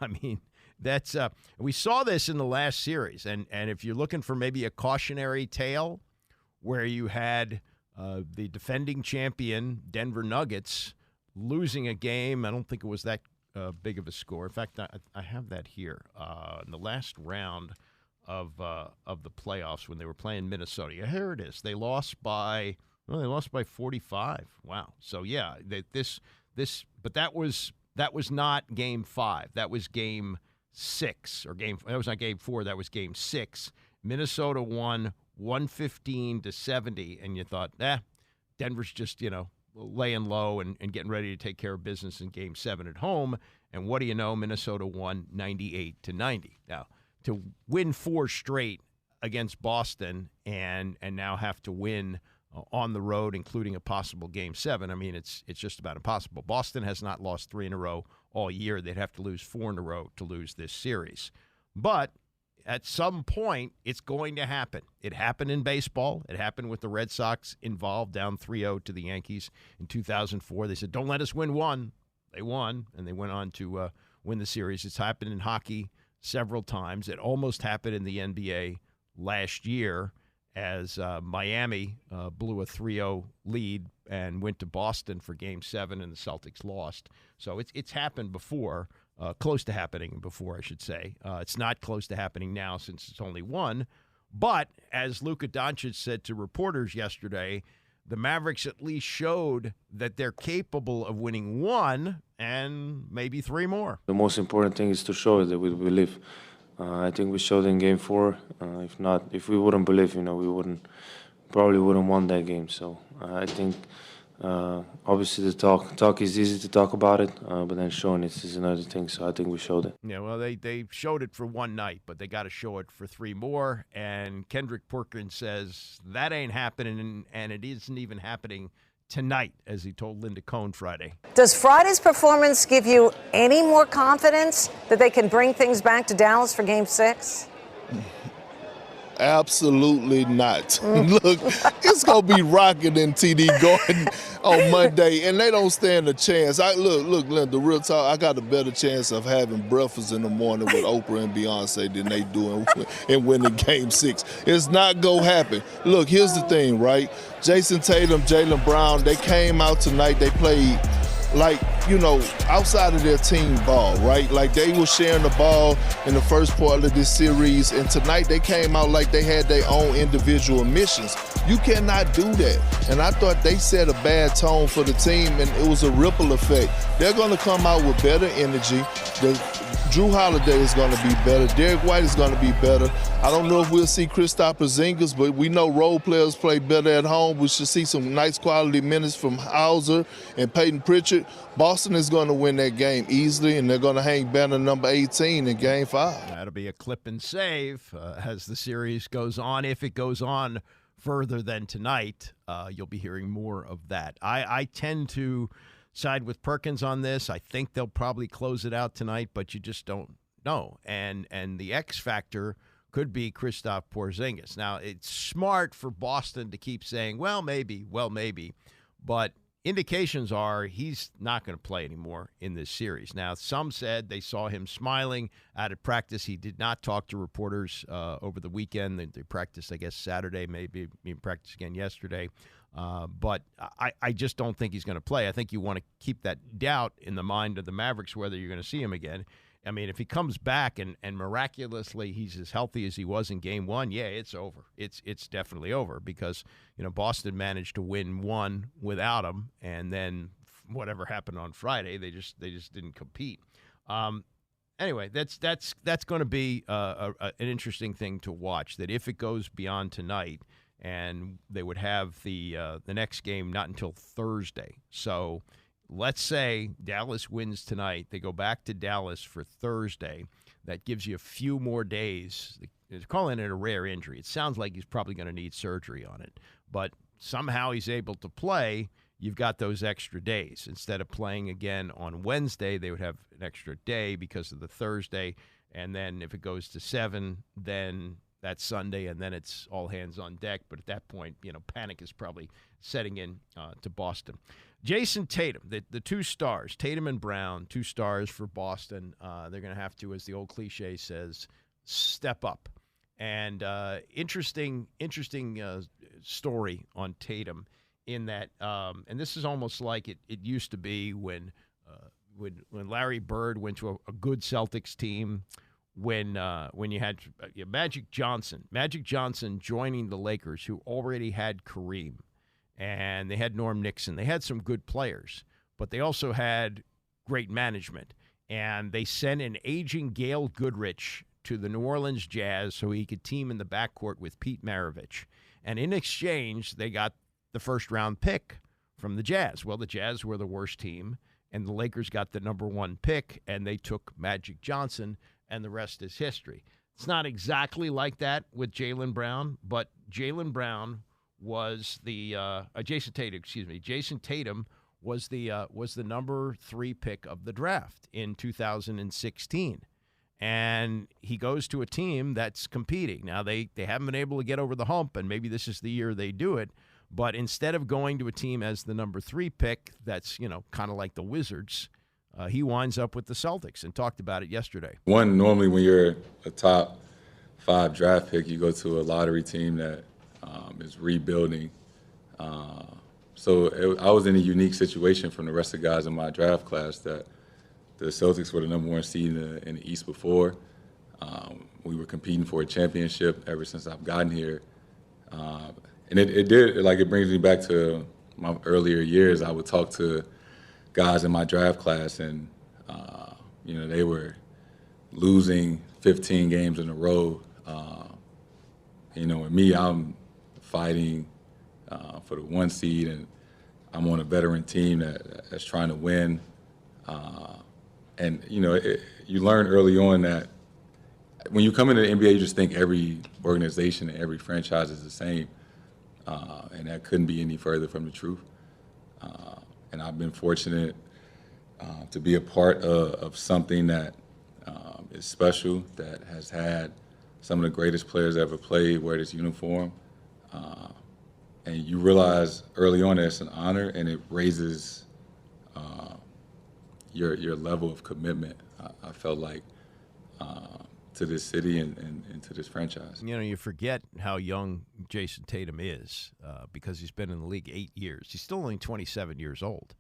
I mean, that's we saw this in the last series, and if you're looking for maybe a cautionary tale where you had the defending champion Denver Nuggets losing a game, I don't think it was that big of a score. In fact, I have that here in the last round of the playoffs when they were playing Minnesota. Yeah, here it is. They lost by 45. Wow. So yeah, but that was not Game 5. That was Game 6 that was not Game 4. That was Game 6. Minnesota won 115-70, and you thought, Denver's just laying low and getting ready to take care of business in Game 7 at home. And what do you know? Minnesota won 98-90. Now, to win 4 straight against Boston and now have to win on the road, including a possible Game 7, I mean, it's just about impossible. Boston has not lost 3 in a row all year. They'd have to lose 4 in a row to lose this series. But at some point, it's going to happen. It happened in baseball. It happened with the Red Sox involved, down 3-0 to the Yankees in 2004. They said, don't let us win one. They won, and they went on to win the series. It's happened in hockey several times. It almost happened in the NBA last year as Miami blew a 3-0 lead and went to Boston for Game 7, and the Celtics lost. So it's happened before. Close to happening before, I should say. It's not close to happening now since it's only one. But as Luka Doncic said to reporters yesterday, the Mavericks at least showed that they're capable of winning 1 and maybe 3 more. The most important thing is to show that we believe. I think we showed in Game 4. If we wouldn't believe, we probably wouldn't won that game. So I think. Obviously, the talk is easy to talk about it, but then showing it is another thing. So I think we showed it. Yeah, well, they showed it for one night, but they got to show it for 3 more. And Kendrick Perkins says that ain't happening, and it isn't even happening tonight, as he told Linda Cohn Friday. Does Friday's performance give you any more confidence that they can bring things back to Dallas for Game 6? Absolutely not. Look, it's going to be rocking in TD Garden on Monday, and they don't stand a chance. Look, Linda, real talk, I got a better chance of having breakfast in the morning with Oprah and Beyonce than they do in winning Game 6. It's not going to happen. Look, here's the thing, right? Jason Tatum, Jaylen Brown, they came out tonight, they played outside of their team ball, right? Like they were sharing the ball in the first part of this series, and tonight they came out like they had their own individual missions. You cannot do that. And I thought they set a bad tone for the team, and it was a ripple effect. They're going to come out with better energy. Drew Holiday is going to be better. Derek White is going to be better. I don't know if we'll see Kristaps Porzingis, but we know role players play better at home. We should see some nice quality minutes from Hauser and Peyton Pritchard. Boston is going to win that game easily, and they're going to hang banner number 18 in Game 5. That'll be a clip and save as the series goes on. If it goes on further than tonight, you'll be hearing more of that. I tend to side with Perkins on this. I think they'll probably close it out tonight, but you just don't know. And the X factor could be Kristaps Porzingis. Now, it's smart for Boston to keep saying, well, maybe. But indications are he's not going to play anymore in this series. Now, some said they saw him smiling out at practice. He did not talk to reporters over the weekend. They practiced, I guess, Saturday, maybe practiced again yesterday. But I just don't think he's going to play. I think you want to keep that doubt in the mind of the Mavericks whether you're going to see him again. I mean, if he comes back and miraculously he's as healthy as he was in Game 1, yeah, it's over. It's definitely over because, Boston managed to win one without him, and then whatever happened on Friday, they just didn't compete. Anyway, that's going to be an interesting thing to watch, that if it goes beyond tonight, and they would have the next game not until Thursday. So let's say Dallas wins tonight. They go back to Dallas for Thursday. That gives you a few more days. They're calling it a rare injury. It sounds like he's probably going to need surgery on it. But somehow he's able to play. You've got those extra days. Instead of playing again on Wednesday, they would have an extra day because of the Thursday. And then if it goes to 7, then that's Sunday, and then it's all hands on deck. But at that point, panic is probably setting in to Boston. Jason Tatum, the two stars, Tatum and Brown, 2 stars for Boston. They're going to have to, as the old cliche says, step up. And interesting story on Tatum in that, and this is almost like it used to be when Larry Bird went to a good Celtics team. When you had Magic Johnson joining the Lakers, who already had Kareem, and they had Norm Nixon. They had some good players, but they also had great management. And they sent an aging Gail Goodrich to the New Orleans Jazz so he could team in the backcourt with Pete Maravich. And in exchange, they got the first-round pick from the Jazz. Well, the Jazz were the worst team, and the Lakers got the number 1 pick, and they took Magic Johnson, and the rest is history. It's not exactly like that with Jaylen Brown, but Jaylen Brown was the Jason Tatum was the number 3 pick of the draft in 2016, and he goes to a team that's competing. Now they haven't been able to get over the hump, and maybe this is the year they do it. But instead of going to a team as the number 3 pick, that's kind of like the Wizards. He winds up with the Celtics and talked about it yesterday. Normally when you're a top 5 draft pick, you go to a lottery team that is rebuilding. I was in a unique situation from the rest of the guys in my draft class that the Celtics were the number 1 seed in the East before. We were competing for a championship ever since I've gotten here. And it brings me back to my earlier years. I would talk to guys in my draft class, and they were losing 15 games in a row. And me, I'm fighting for the 1 seed, and I'm on a veteran team that's trying to win. You learn early on that when you come into the NBA, you just think every organization and every franchise is the same, and that couldn't be any further from the truth. And I've been fortunate to be a part of something that is special, that has had some of the greatest players ever played wear this uniform. And you realize early on that it's an honor, and it raises your level of commitment, I felt like, to this city and to this franchise. You forget how young Jason Tatum is because he's been in the league 8 years. He's still only 27 years old.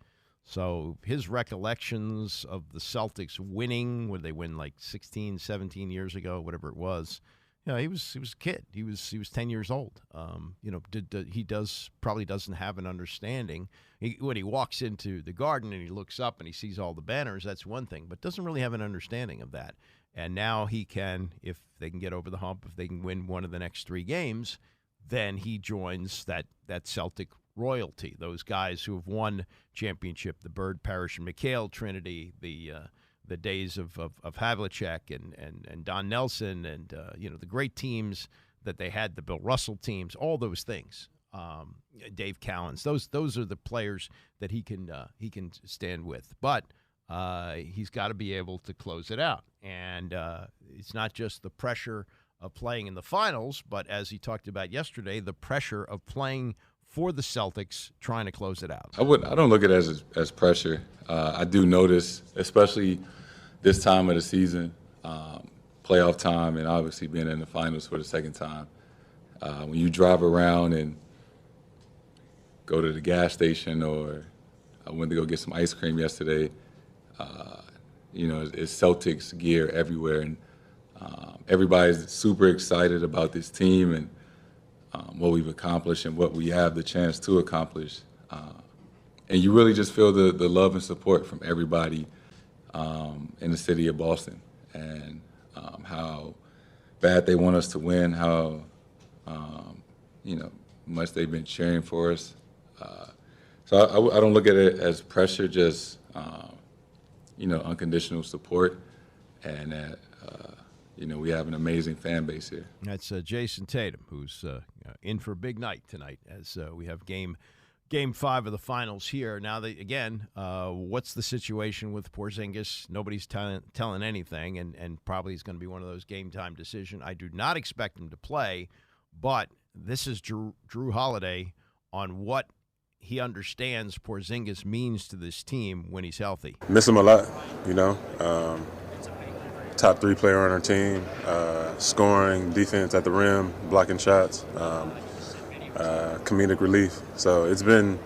So his recollections of the Celtics winning, when they win like 16, 17 years ago, whatever it was, he was a kid. He was 10 years old. He probably doesn't have an understanding. When he walks into the Garden and he looks up and he sees all the banners, that's one thing, but doesn't really have an understanding of that. And now he can, if they can get over the hump, if they can win one of the next 3 games, then he joins that Celtic royalty, those guys who have won championship, the Bird, Parrish, and McHale trinity, the days of Havlicek and Don Nelson and the great teams that they had, the Bill Russell teams, all those things. Dave Cowens, those are the players that he can stand with. But he's got to be able to close it out. And it's not just the pressure of playing in the finals, but as he talked about yesterday, the pressure of playing for the Celtics trying to close it out? I don't look at it as pressure. I do notice, especially this time of the season, playoff time, and obviously being in the finals for the second time. When you drive around and go to the gas station, or I went to go get some ice cream yesterday, it's Celtics gear everywhere, and everybody's super excited about this team and what we've accomplished and what we have the chance to accomplish. And you really just feel the love and support from everybody in the city of Boston, and how bad they want us to win, how much they've been cheering for us. So I don't look at it as pressure, just unconditional support, and that we have an amazing fan base here. That's Jason Tatum, who's in for a big night tonight, as we have Game 5 of the finals here. Now, what's the situation with Porzingis? Nobody's telling anything, and probably is going to be one of those game-time decisions. I do not expect him to play, but this is Drew Holiday on what he understands Porzingis means to this team when he's healthy. Miss him a lot, top 3 player on our team, scoring, defense at the rim, blocking shots, comedic relief. So it's been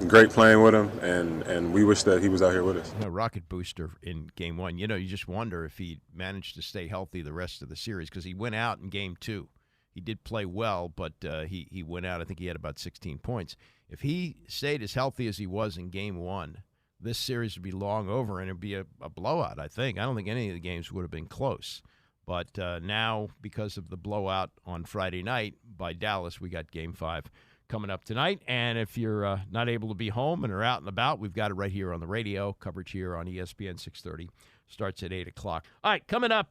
great playing with him, and we wish that he was out here with us. Rocket booster in Game 1. You just wonder if he managed to stay healthy the rest of the series, because he went out in Game 2. He did play well, but he went out. I think he had about 16 points. If he stayed as healthy as he was in Game 1, this series would be long over, and it would be a blowout, I think. I don't think any of the games would have been close. But now, because of the blowout on Friday night by Dallas, we got Game 5 coming up tonight. And if you're not able to be home and are out and about, we've got it right here on the radio. Coverage here on ESPN 630 starts at 8 o'clock. All right, coming up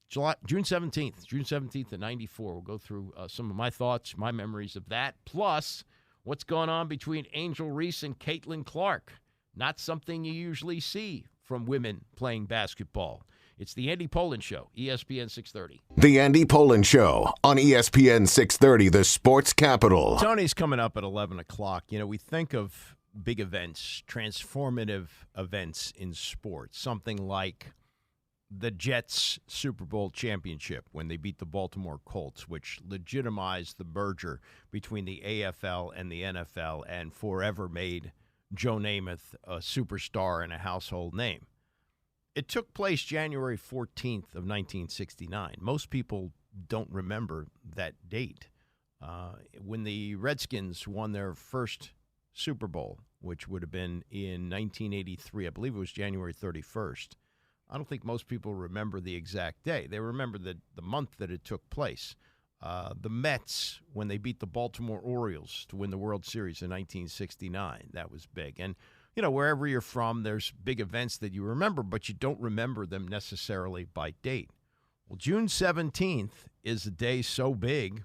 June 17th of 94. We'll go through some of my thoughts, my memories of that, plus what's going on between Angel Reese and Caitlin Clark. Not something you usually see from women playing basketball. It's the Andy Pollin Show, ESPN 630. The Andy Pollin Show on ESPN 630, the sports capital. Tony's coming up at 11 o'clock. We think of big events, transformative events in sports, something like the Jets' Super Bowl championship when they beat the Baltimore Colts, which legitimized the merger between the AFL and the NFL and forever made Joe Namath a superstar and a household name. It took place January 14th of 1969. Most people don't remember that date. When the Redskins won their first Super Bowl, which would have been in 1983, I believe it was January 31st. I don't think most people remember the exact day. They remember the month that it took place. The Mets, when they beat the Baltimore Orioles to win the World Series in 1969, that was big. And, wherever you're from, there's big events that you remember, but you don't remember them necessarily by date. Well, June 17th is a day so big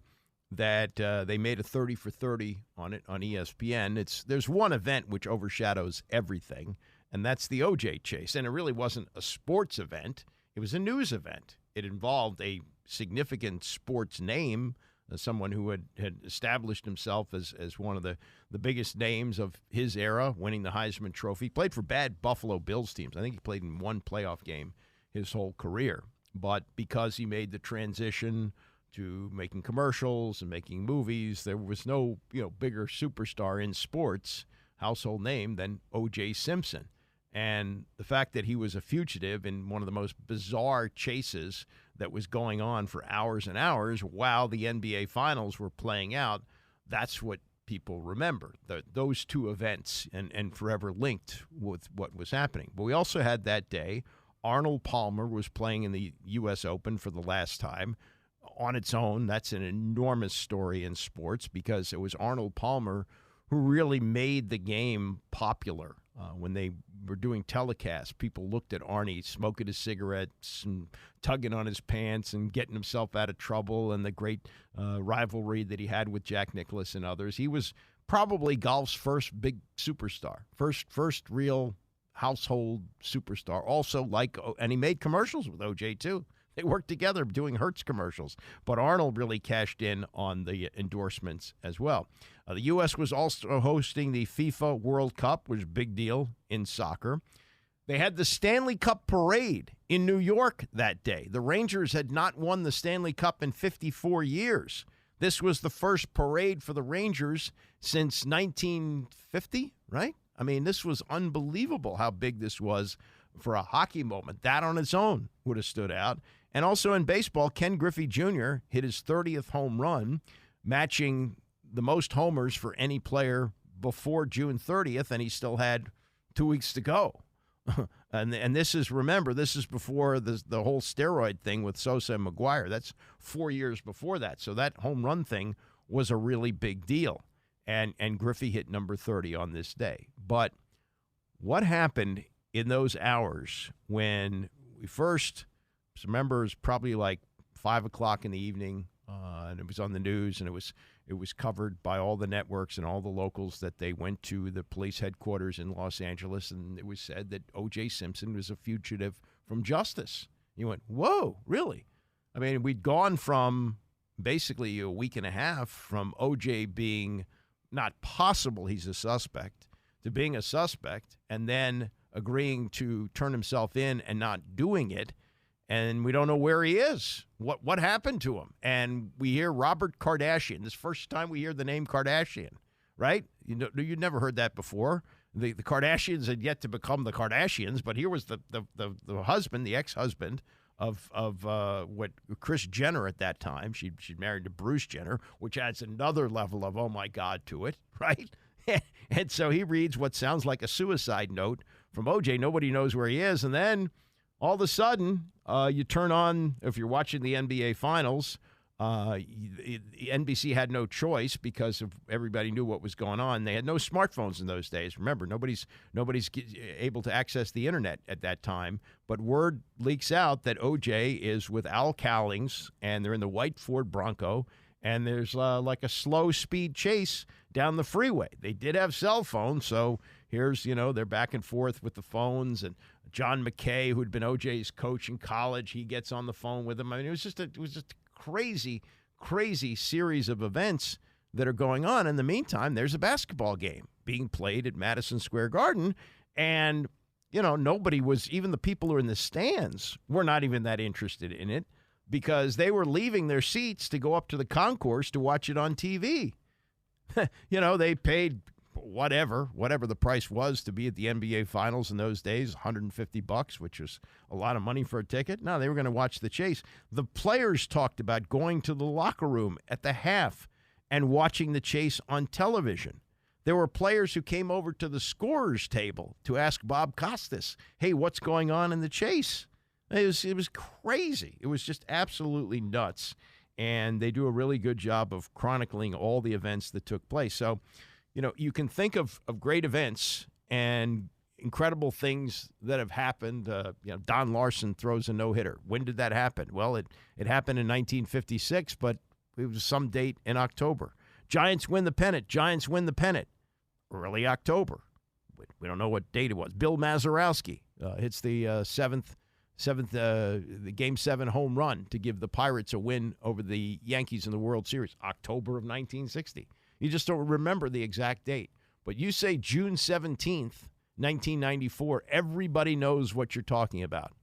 that they made a 30 for 30 on it on ESPN. There's one event which overshadows everything, and that's the O.J. chase. And it really wasn't a sports event. It was a news event. It involved a significant sports name, someone who had established himself as one of the biggest names of his era, winning the Heisman Trophy. He played for bad Buffalo Bills teams. I think he played in one playoff game his whole career. But because he made the transition to making commercials and making movies, there was no bigger superstar in sports, household name, than O.J. Simpson. And the fact that he was a fugitive in one of the most bizarre chases that was going on for hours and hours while the NBA Finals were playing out, that's what people remember, those two events, and forever linked with what was happening. But we also had that day, Arnold Palmer was playing in the U.S. Open for the last time. On its own, that's an enormous story in sports, because it was Arnold Palmer who really made the game popular. When they were doing telecasts, people looked at Arnie smoking his cigarettes and tugging on his pants and getting himself out of trouble, and the great rivalry that he had with Jack Nicklaus and others. He was probably golf's first big superstar, first real household superstar. Also, and he made commercials with O.J. too. They worked together doing Hertz commercials. But Arnold really cashed in on the endorsements as well. The U.S. was also hosting the FIFA World Cup, which was a big deal in soccer. They had the Stanley Cup parade in New York that day. The Rangers had not won the Stanley Cup in 54 years. This was the first parade for the Rangers since 1950, right? I mean, this was unbelievable how big this was for a hockey moment. That on its own would have stood out. And also in baseball, Ken Griffey Jr. hit his 30th home run, matching the most homers for any player before June 30th, and he still had 2 weeks to go. and this is, remember, this is before the whole steroid thing with Sosa and McGuire. That's 4 years before that. So that home run thing was a really big deal. And Griffey hit number 30 on this day. But what happened in those hours when we first, remember, it was probably like 5 o'clock in the evening, and it was on the news, and it was covered by all the networks and all the locals that they went to the police headquarters in Los Angeles, and it was said that O.J. Simpson was a fugitive from justice. You went, whoa, really? I mean, we'd gone from basically a week and a half from O.J. being not possible he's a suspect to being a suspect, and then agreeing to turn himself in and not doing it. And we don't know where he is. What happened to him? And we hear Robert Kardashian. This first time we hear the name Kardashian, right? You'd never heard that before. The Kardashians had yet to become the Kardashians, but here was the husband, the ex-husband of what Kris Jenner at that time. She'd married to Bruce Jenner, which adds another level of, oh, my God, to it, right? And so he reads what sounds like a suicide note from O.J. Nobody knows where he is. And then all of a sudden, you turn on, if you're watching the NBA Finals, NBC had no choice because of everybody knew what was going on. They had no smartphones in those days. Remember, nobody's able to access the internet at that time. But word leaks out that O.J. is with Al Cowlings, and they're in the white Ford Bronco, and there's like a slow-speed chase down the freeway. They did have cell phones, so here's, they're back and forth with the phones, and John McKay, who'd been O.J.'s coach in college, he gets on the phone with him. I mean, it was just a crazy, crazy series of events that are going on. In the meantime, there's a basketball game being played at Madison Square Garden, and, nobody was, even the people who are in the stands were not even that interested in it because they were leaving their seats to go up to the concourse to watch it on TV. They paid whatever the price was to be at the NBA Finals in those days, $150, which was a lot of money for a ticket. No, they were going to watch the chase. The players talked about going to the locker room at the half and watching the chase on television. There were players who came over to the scorer's table to ask Bob Costas, hey, what's going on in the chase? It was crazy. It was just absolutely nuts. And they do a really good job of chronicling all the events that took place. So, you can think of great events and incredible things that have happened. Don Larson throws a no-hitter. When did that happen? Well, it happened in 1956, but it was some date in October. Giants win the pennant. Early October. We don't know what date it was. Bill Mazeroski hits the seventh the Game 7 home run to give the Pirates a win over the Yankees in the World Series, October of 1960. You just don't remember the exact date. But you say June 17th, 1994, everybody knows what you're talking about.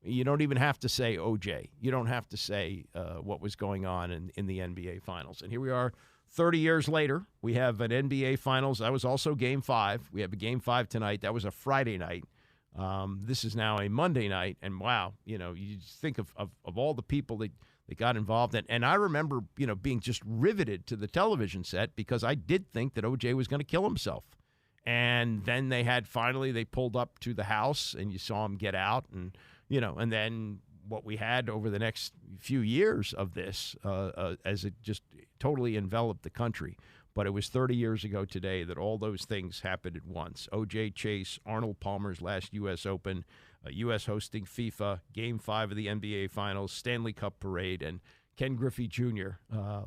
You don't even have to say O.J. You don't have to say what was going on in the NBA Finals. And here we are 30 years later. We have an NBA Finals. That was also Game 5. We have a Game 5 tonight. That was a Friday night. This is now a Monday night, and wow, you think of all the people that got involved. And I remember, being just riveted to the television set because I did think that O.J. was going to kill himself. And then they pulled up to the house, and you saw him get out, and, and then what we had over the next few years of this as it just totally enveloped the country. But it was 30 years ago today that all those things happened at once. O.J. Chase, Arnold Palmer's last U.S. Open, U.S. hosting FIFA, Game 5 of the NBA Finals, Stanley Cup Parade, and Ken Griffey Jr.,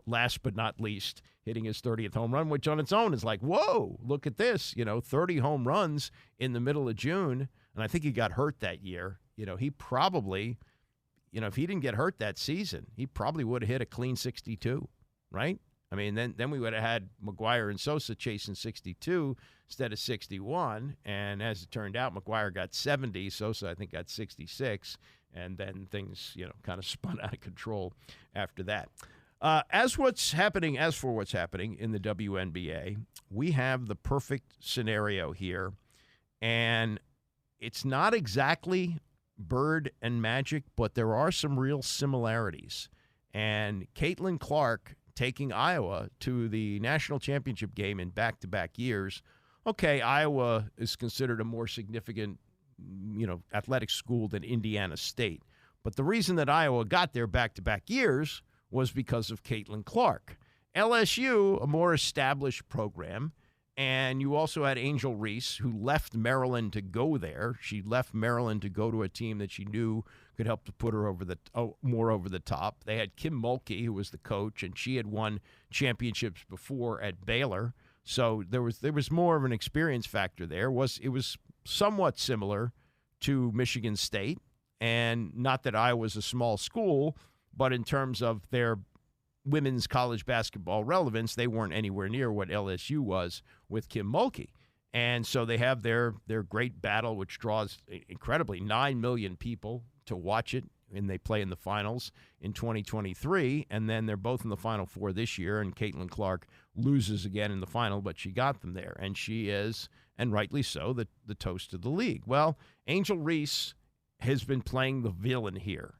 last but not least, hitting his 30th home run, which on its own is like, whoa, look at this. 30 home runs in the middle of June, and I think he got hurt that year. He probably, if he didn't get hurt that season, he probably would have hit a clean 62, right? I mean, then we would have had McGuire and Sosa chasing 62 instead of 61. And as it turned out, McGuire got 70. Sosa, I think, got 66. And then things, kind of spun out of control after that. As for what's happening in the WNBA, we have the perfect scenario here. And it's not exactly Bird and Magic, but there are some real similarities. And Caitlin Clark taking Iowa to the national championship game in back-to-back years. Okay, Iowa is considered a more significant, athletic school than Indiana State. But the reason that Iowa got there back-to-back years was because of Caitlin Clark. LSU, a more established program, and you also had Angel Reese, who left Maryland to go there. She left Maryland to go to a team that she knew could help to put her more over the top. They had Kim Mulkey, who was the coach, and she had won championships before at Baylor. So there was more of an experience factor there. It was somewhat similar to Michigan State, and not that Iowa was a small school, but in terms of their women's college basketball relevance, they weren't anywhere near what LSU was with Kim Mulkey. And so they have their great battle, which draws incredibly 9 million people to watch it, and they play in the finals in 2023. And then they're both in the Final Four this year, and Caitlin Clark loses again in the final, but she got them there. And she is, and rightly so, the toast of the league. Well, Angel Reese has been playing the villain here.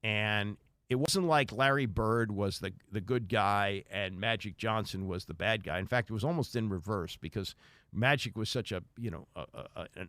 And it wasn't like Larry Bird was the good guy and Magic Johnson was the bad guy. In fact, it was almost in reverse because Magic was such an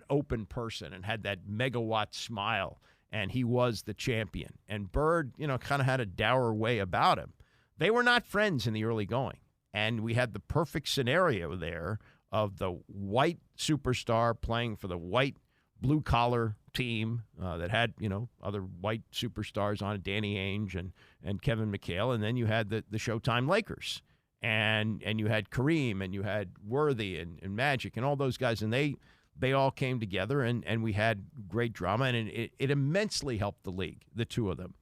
open person and had that megawatt smile, and he was the champion. And Bird, kind of had a dour way about him. They were not friends in the early going, and we had the perfect scenario there of the white superstar playing for the white blue-collar team that had, other white superstars on it, Danny Ainge and Kevin McHale, and then you had the Showtime Lakers, and you had Kareem, and you had Worthy and Magic, and all those guys, and they all came together, and we had great drama, and it immensely helped the league, the two of them.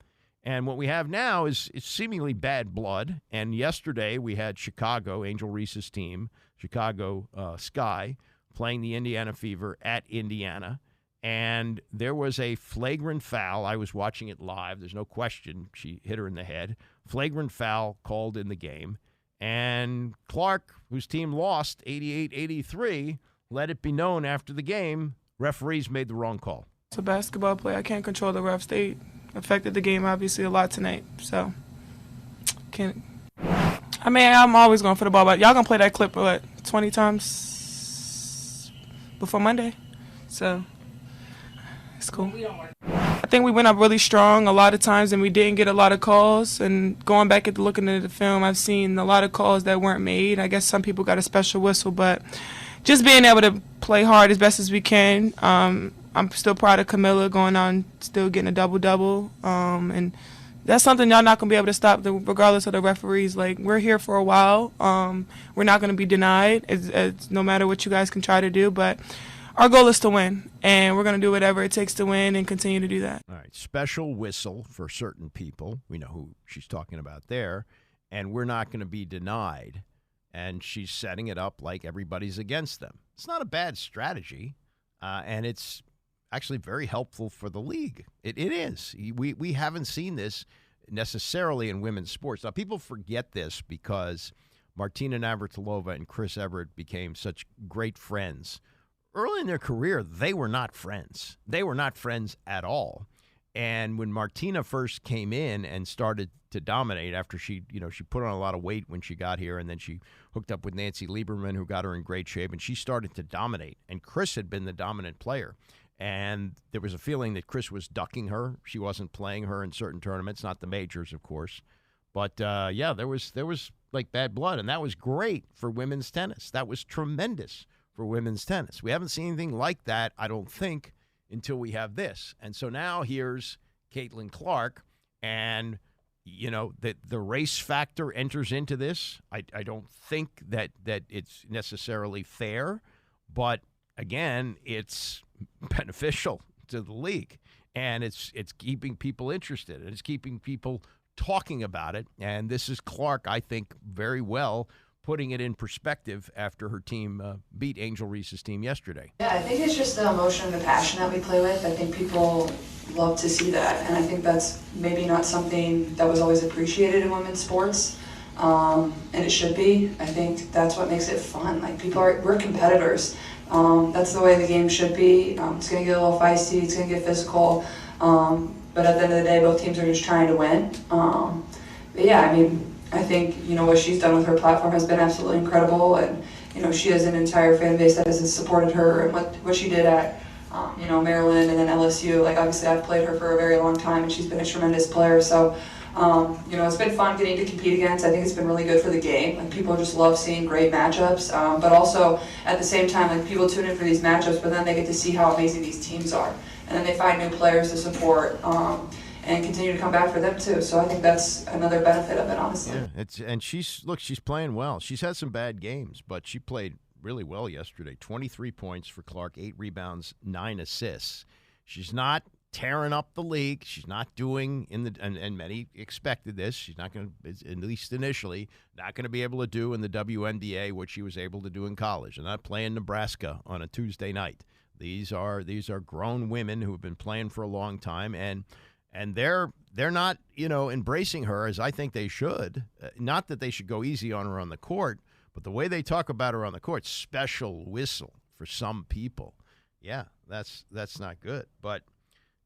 And what we have now is seemingly bad blood, and yesterday we had Chicago, Angel Reese's team, Chicago Sky, playing the Indiana Fever at Indiana. And there was a flagrant foul. I was watching it live. There's no question she hit her in the head. Flagrant foul called in the game. And Clark, whose team lost 88-83, let it be known after the game, referees made the wrong call. It's a basketball play. I can't control the refs. They affected the game, obviously, a lot tonight. So, I'm always going for the ball. But y'all going to play that clip, 20 times before Monday? So it's cool. I think we went up really strong a lot of times, and we didn't get a lot of calls. And going back at looking at the film, I've seen a lot of calls that weren't made. I guess some people got a special whistle, but just being able to play hard as best as we can. I'm still proud of Camilla going on, still getting a double-double. And that's something y'all not going to be able to stop regardless of the referees. Like, we're here for a while. We're not going to be denied, no matter what you guys can try to do. But our goal is to win, and we're going to do whatever it takes to win and continue to do that. All right, special whistle for certain people. We know who she's talking about there, and we're not going to be denied. And she's setting it up like everybody's against them. It's not a bad strategy, and it's actually very helpful for the league. It is. We haven't seen this necessarily in women's sports. Now, people forget this because Martina Navratilova and Chris Evert became such great friends. Early in their career, they were not friends. They were not friends at all. And when Martina first came in and started to dominate after she put on a lot of weight when she got here, and then she hooked up with Nancy Lieberman, who got her in great shape, and she started to dominate. And Chris had been the dominant player. And there was a feeling that Chris was ducking her. She wasn't playing her in certain tournaments, not the majors, of course. But, there was like bad blood, and that was great for women's tennis. That was tremendous for women's tennis. We haven't seen anything like that, I don't think, until we have this. And so now here's Caitlin Clark, and, that the race factor enters into this. I don't think that it's necessarily fair, but, again, it's beneficial to the league. and it's keeping people interested, and it's keeping people talking about it. And this is Clark, I think, very well putting it in perspective after her team beat Angel Reese's team yesterday. Yeah, I think it's just the emotion and the passion that we play with. I think people love to see that, and I think that's maybe not something that was always appreciated in women's sports, and it should be. I think that's what makes it fun. Like, we're competitors. That's the way the game should be. It's going to get a little feisty, it's going to get physical, but at the end of the day, both teams are just trying to win. But yeah, I mean, I think, what she's done with her platform has been absolutely incredible, and, she has an entire fan base that has supported her and what she did at, Maryland and then LSU. Like, obviously I've played her for a very long time, and she's been a tremendous player, so, it's been fun getting to compete against. I think it's been really good for the game. Like, people just love seeing great matchups, but also at the same time, like, people tune in for these matchups, but then they get to see how amazing these teams are, and then they find new players to support, and continue to come back for them too. So I think that's another benefit of it, honestly. Yeah, she's playing well. She's had some bad games, but she played really well yesterday. 23 points for Clark, 8 rebounds, 9 assists. She's not tearing up the league. She's not doing and many expected this. She's not going to, at least initially, not going to be able to do in the WNBA what she was able to do in college. And not playing Nebraska on a Tuesday night. These are grown women who have been playing for a long time, and they're not, embracing her as I think they should. Not that they should go easy on her on the court, but the way they talk about her on the court, special whistle for some people. Yeah, that's not good. But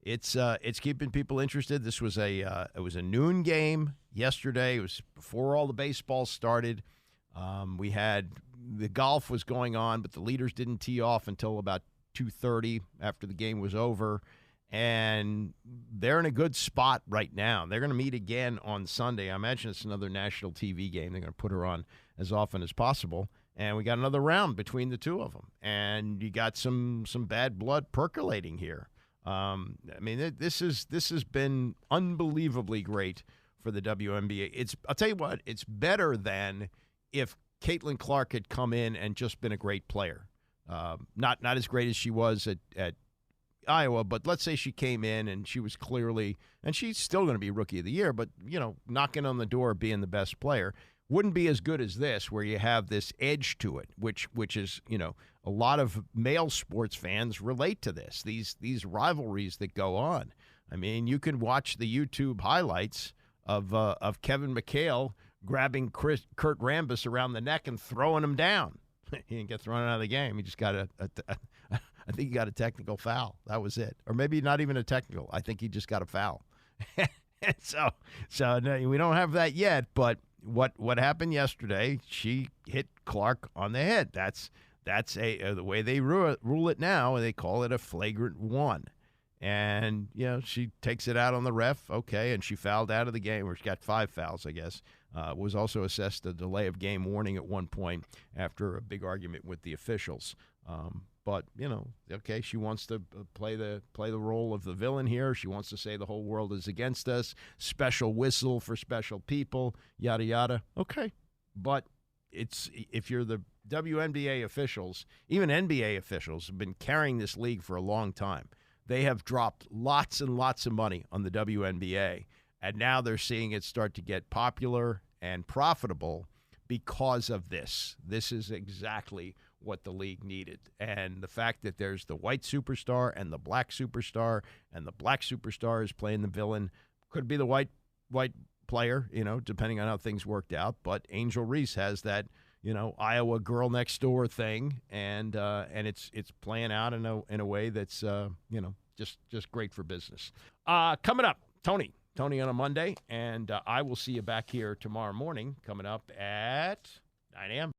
it's keeping people interested. This was it was a noon game yesterday. It was before all the baseball started. We had the golf was going on, but the leaders didn't tee off until about 2:30 after the game was over. And they're in a good spot right now. They're going to meet again on Sunday. I imagine it's another national TV game. They're going to put her on as often as possible. And we got another round between the two of them. And you got some bad blood percolating here. I mean, this has been unbelievably great for the WNBA. I'll tell you what, it's better than if Caitlin Clark had come in and just been a great player. Not as great as she was at Iowa, but let's say she came in and she was clearly, and she's still going to be Rookie of the Year, but, knocking on the door being the best player. Wouldn't be as good as this, where you have this edge to it, which is, a lot of male sports fans relate to this, these rivalries that go on. I mean, you can watch the YouTube highlights of Kevin McHale grabbing Kurt Rambis around the neck and throwing him down. He didn't get thrown out of the game. He just got I think he got a technical foul. That was it. Or maybe not even a technical. I think he just got a foul. So no, we don't have that yet, but what happened yesterday, she hit Clark on the head. That's the way they rule it now, and they call it a flagrant one. And, she takes it out on the ref, okay, and she fouled out of the game, or she got 5 fouls, I guess. Was also assessed a delay of game warning at one point after a big argument with the officials. But, okay, she wants to play the role of the villain here. She wants to say the whole world is against us, special whistle for special people, yada, yada. Okay. But if you're the WNBA officials, even NBA officials have been carrying this league for a long time. They have dropped lots and lots of money on the WNBA, and now they're seeing it start to get popular and profitable because of this. This is exactly what the league needed. And the fact that there's the white superstar and the black superstar, and the black superstar is playing the villain, could be the white player, depending on how things worked out. But Angel Reese has that, Iowa girl next door thing, and it's playing out in a way that's just great for business. Coming up, Tony on a Monday, and I will see you back here tomorrow morning, coming up at 9 a.m.